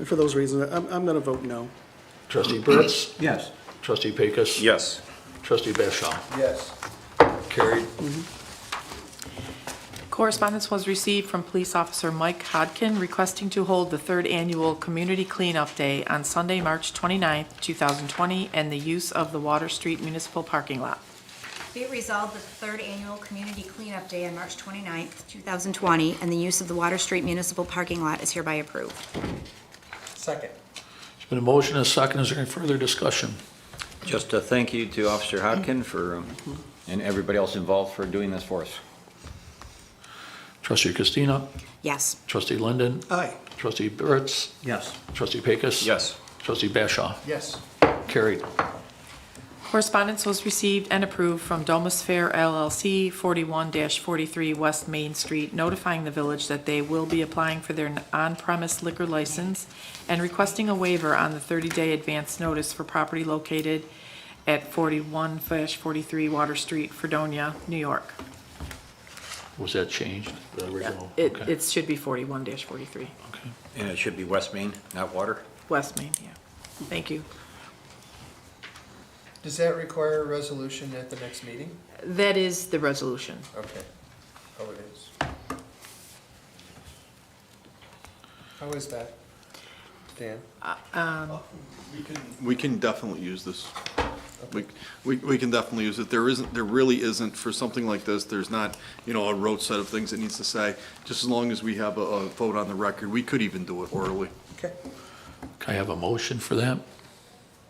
For those reasons, I'm going to vote no. Trustee Burt's? Yes. Trustee Pecos? Yes. Trustee Bashaw? Yes. Carried. Correspondence was received from Police Officer Mike Hodkin requesting to hold the third annual Community Cleanup Day on Sunday, March 29th, 2020, and the use of the Water Street Municipal Parking Lot. Be it resolved that the third annual Community Cleanup Day on March 29th, 2020, and the use of the Water Street Municipal Parking Lot is hereby approved. Second. There's been a motion and a second. Is there any further discussion? Just a thank you to Officer Hodkin for, and everybody else involved for doing this for us. Trustee Christina? Yes. Trustee Linden? Aye. Trustee Burt's? Yes. Trustee Pecos? Yes. Trustee Bashaw? Yes. Carried. Correspondence was received and approved from Domus Fair LLC, 41-43 West Main Street, notifying the village that they will be applying for their on-premise liquor license and requesting a waiver on the 30-day advance notice for property located at 41-43 Water Street, Fredonia, New York. Was that changed, the original? It, Okay. it should be 41-43, Okay. And it should be West Main, not Water? West Main, yeah. Thank you. Does that require a resolution at the next meeting? That is the resolution. Okay. Oh, it is. How is that, Dan? We can definitely use this. We can definitely use it. There really isn't, for something like this, there's not, a rote set of things it needs to say. Just as long as we have a vote on the record, we could even do it orally. Okay. Can I have a motion for that?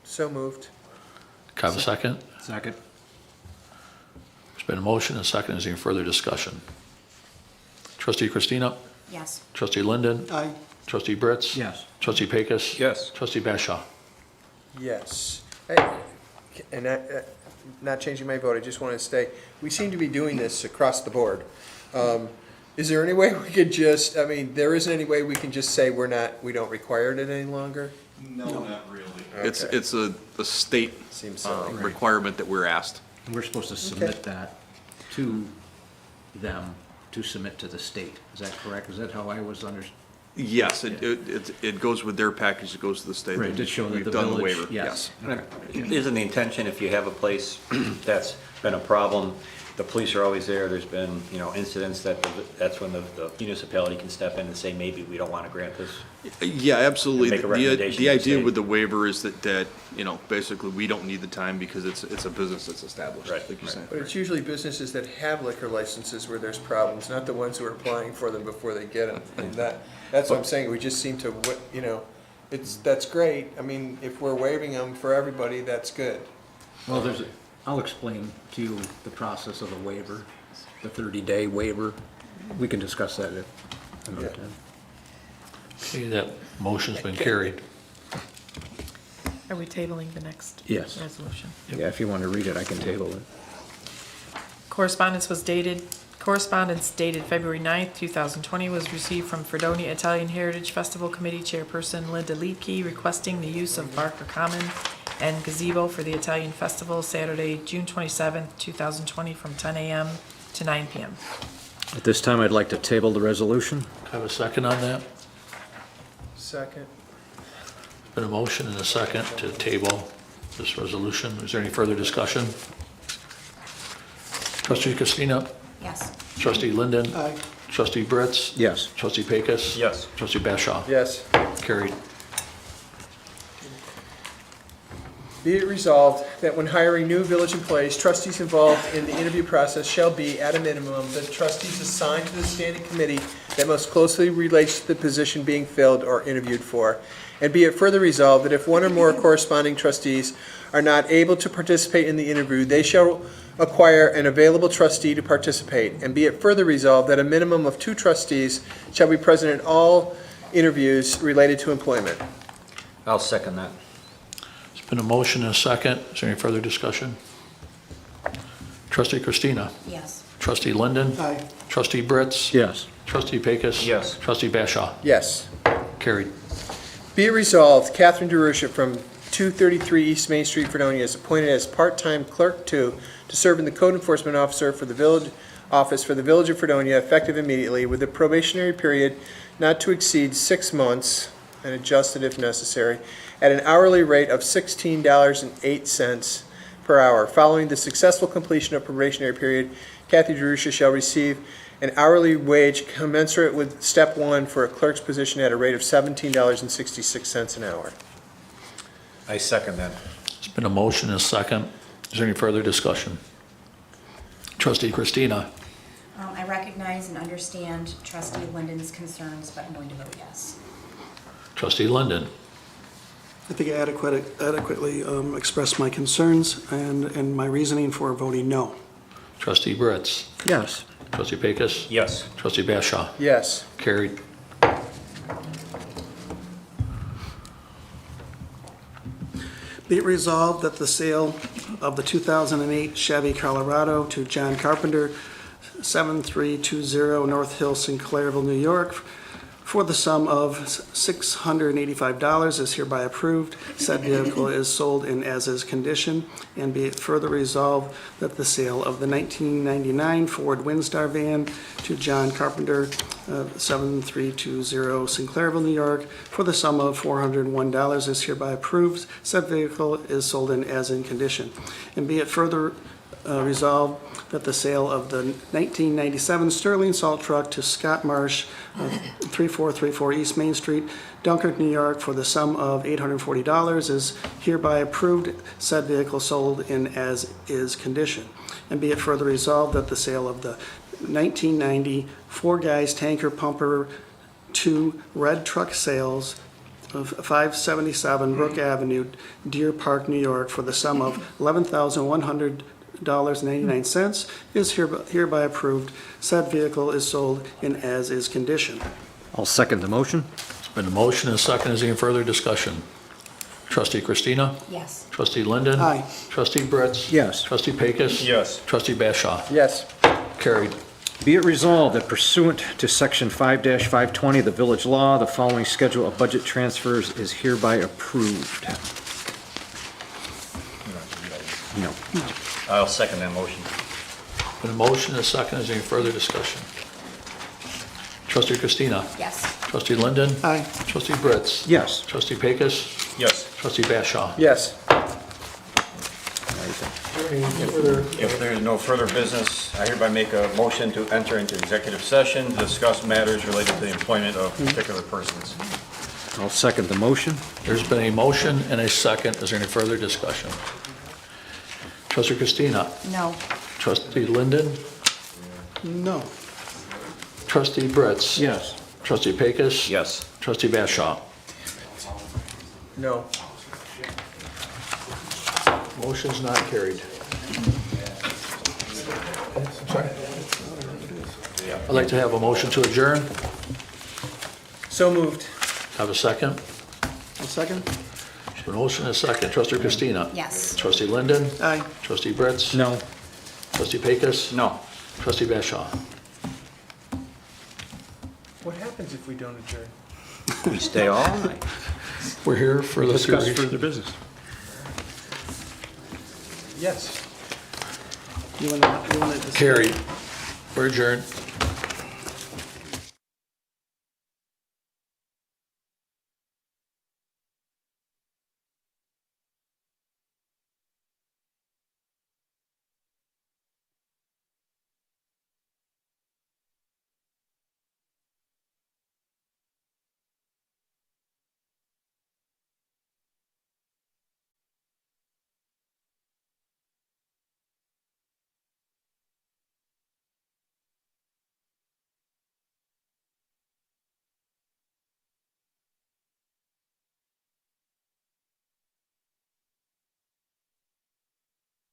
So moved. Can I have a second? Second. There's been a motion and a second. Is there any further discussion? Trustee Christina? Yes. Trustee Linden? Aye. Trustee Burt's? Yes. Trustee Pecos? Yes. Trustee Bashaw? Yes. And not changing my vote, I just want to say, we seem to be doing this across the board. Is there any way we could just, there isn't any way we can just say we don't require it any longer? No, not really. Okay. It's a state Seems silly. requirement that we're asked. We're supposed to submit that to them to submit to the state. Is that correct? Is that how I was understanding? Yes, it goes with their package, it goes to the state. Right, to show that We've the done village, waiver. yes. Isn't the intention, if you have a place that's been a problem, the police are always there, there's been, incidents that's when the municipality can step in and say, maybe we don't want to grant this? Yeah, absolutely. Make a recommendation The to the idea state. with the waiver is that, basically, we don't need the time because it's a business that's established, Right, like you're saying. But it's usually businesses that have liquor licenses where there's problems, not the ones who are applying for them before they get them. And that's what I'm saying, we just seem to, that's great. I mean, if we're waiving them for everybody, that's good. Well, I'll explain to you the process of the waiver, the 30-day waiver. We can discuss that at another Yeah. time. Okay, that motion's been carried. Are we tabling the next Yes. resolution? Yeah, if you want to read it, I can table it. Correspondence dated February 9th, 2020 was received from Fredonia Italian Heritage Festival Committee Chairperson Linda Leakey requesting the use of Barker Common and gazebo for the Italian Festival Saturday, June 27th, 2020 from 10 a.m. to 9 p.m. At this time, I'd like to table the resolution. Have a second on that? Second. Been a motion and a second to table this resolution. Is there any further discussion? Trustee Christina? Yes. Trustee Linden? Aye. Trustee Britz? Yes. Trustee Pecos? Yes. Trustee Bashaw? Yes. Carried. Be it resolved that when hiring new village employees, trustees involved in the interview process shall be, at a minimum, the trustees assigned to the standing committee that most closely relates to the position being filled or interviewed for. And be it further resolved that if one or more corresponding trustees are not able to participate in the interview, they shall acquire an available trustee to participate. And be it further resolved that a minimum of 2 trustees shall be present at all interviews related to employment. I'll second that. There's been a motion and a second. Is there any further discussion? Trustee Christina? Yes. Trustee Linden? Aye. Trustee Britz? Yes. Trustee Pecos? Yes. Trustee Bashaw? Yes. Carried. Be it resolved, Catherine DeRusha from 233 East Main Street, Fredonia, is appointed as part-time clerk 2 to serve in the code enforcement officer for the village office for the village of Fredonia, effective immediately, with a probationary period not to exceed 6 months and adjusted if necessary, at an hourly rate of $16.08 per hour. Following the successful completion of probationary period, Kathy DeRusha shall receive an hourly wage commensurate with step 1 for a clerk's position at a rate of $17.66 an hour. I second that. There's been a motion and a second. Is there any further discussion? Trustee Christina? I recognize and understand trustee Linden's concerns, but I'm going to vote yes. Trustee Linden? I think I adequately expressed my concerns and my reasoning for voting no. Trustee Britz? Yes. Trustee Pecos? Yes. Trustee Bashaw? Yes. Carried. Be it resolved that the sale of the 2008 Chevy Colorado to John Carpenter, 7320 North Hill, Sinclairville, New York, for the sum of $685 is hereby approved. Said vehicle is sold in as-is condition, and be it further resolved that the sale of the 1999 Ford Windstar van to John Carpenter, 7320 Sinclairville, New York, for the sum of $401 is hereby approved. Said vehicle is sold in as-in condition. And be it further resolved that the sale of the 1997 Sterling salt truck to Scott Marsh, 3434 East Main Street, Dunkirk, New York, for the sum of $840 is hereby approved. Said vehicle sold in as-is condition. And be it further resolved that the sale of the 1990 Four Guys Tanker Pumper 2 red truck sales of 577 Brook Avenue, Deer Park, New York, for the sum of $11,100.99 is hereby approved. Said vehicle is sold in as-is condition. I'll second the motion. There's been a motion and a second. Is there any further discussion? Trustee Christina? Yes. Trustee Linden? Aye. Trustee Britz? Yes. Trustee Pecos? Yes. Trustee Bashaw? Yes. Carried. Be it resolved that pursuant to Section 5-520 of the village law, the following schedule of budget transfers is hereby approved. No. I'll second that motion. Been a motion and a second. Is there any further discussion? Trustee Christina? Yes. Trustee Linden? Aye. Trustee Britz? Yes. Trustee Pecos? Yes. Trustee Bashaw? Yes. If there is no further business, I hereby make a motion to enter into executive session to discuss matters related to the employment of particular persons. I'll second the motion. There's been a motion and a second. Is there any further discussion? Trustee Christina? No. Trustee Linden? No. Trustee Britz? Yes. Trustee Pecos? Yes. Trustee Bashaw? No. Motion's not carried. Sorry. I'd like to have a motion to adjourn. So moved. Have a second? A second? A motion and a second. Trustee Christina? Yes. Trustee Linden? Aye. Trustee Britz? No. Trustee Pecos? No. Trustee Bashaw? What happens if we don't adjourn? We stay all night. We're here for the Discuss series. further business. Yes. You wanna? Carried. We're adjourned.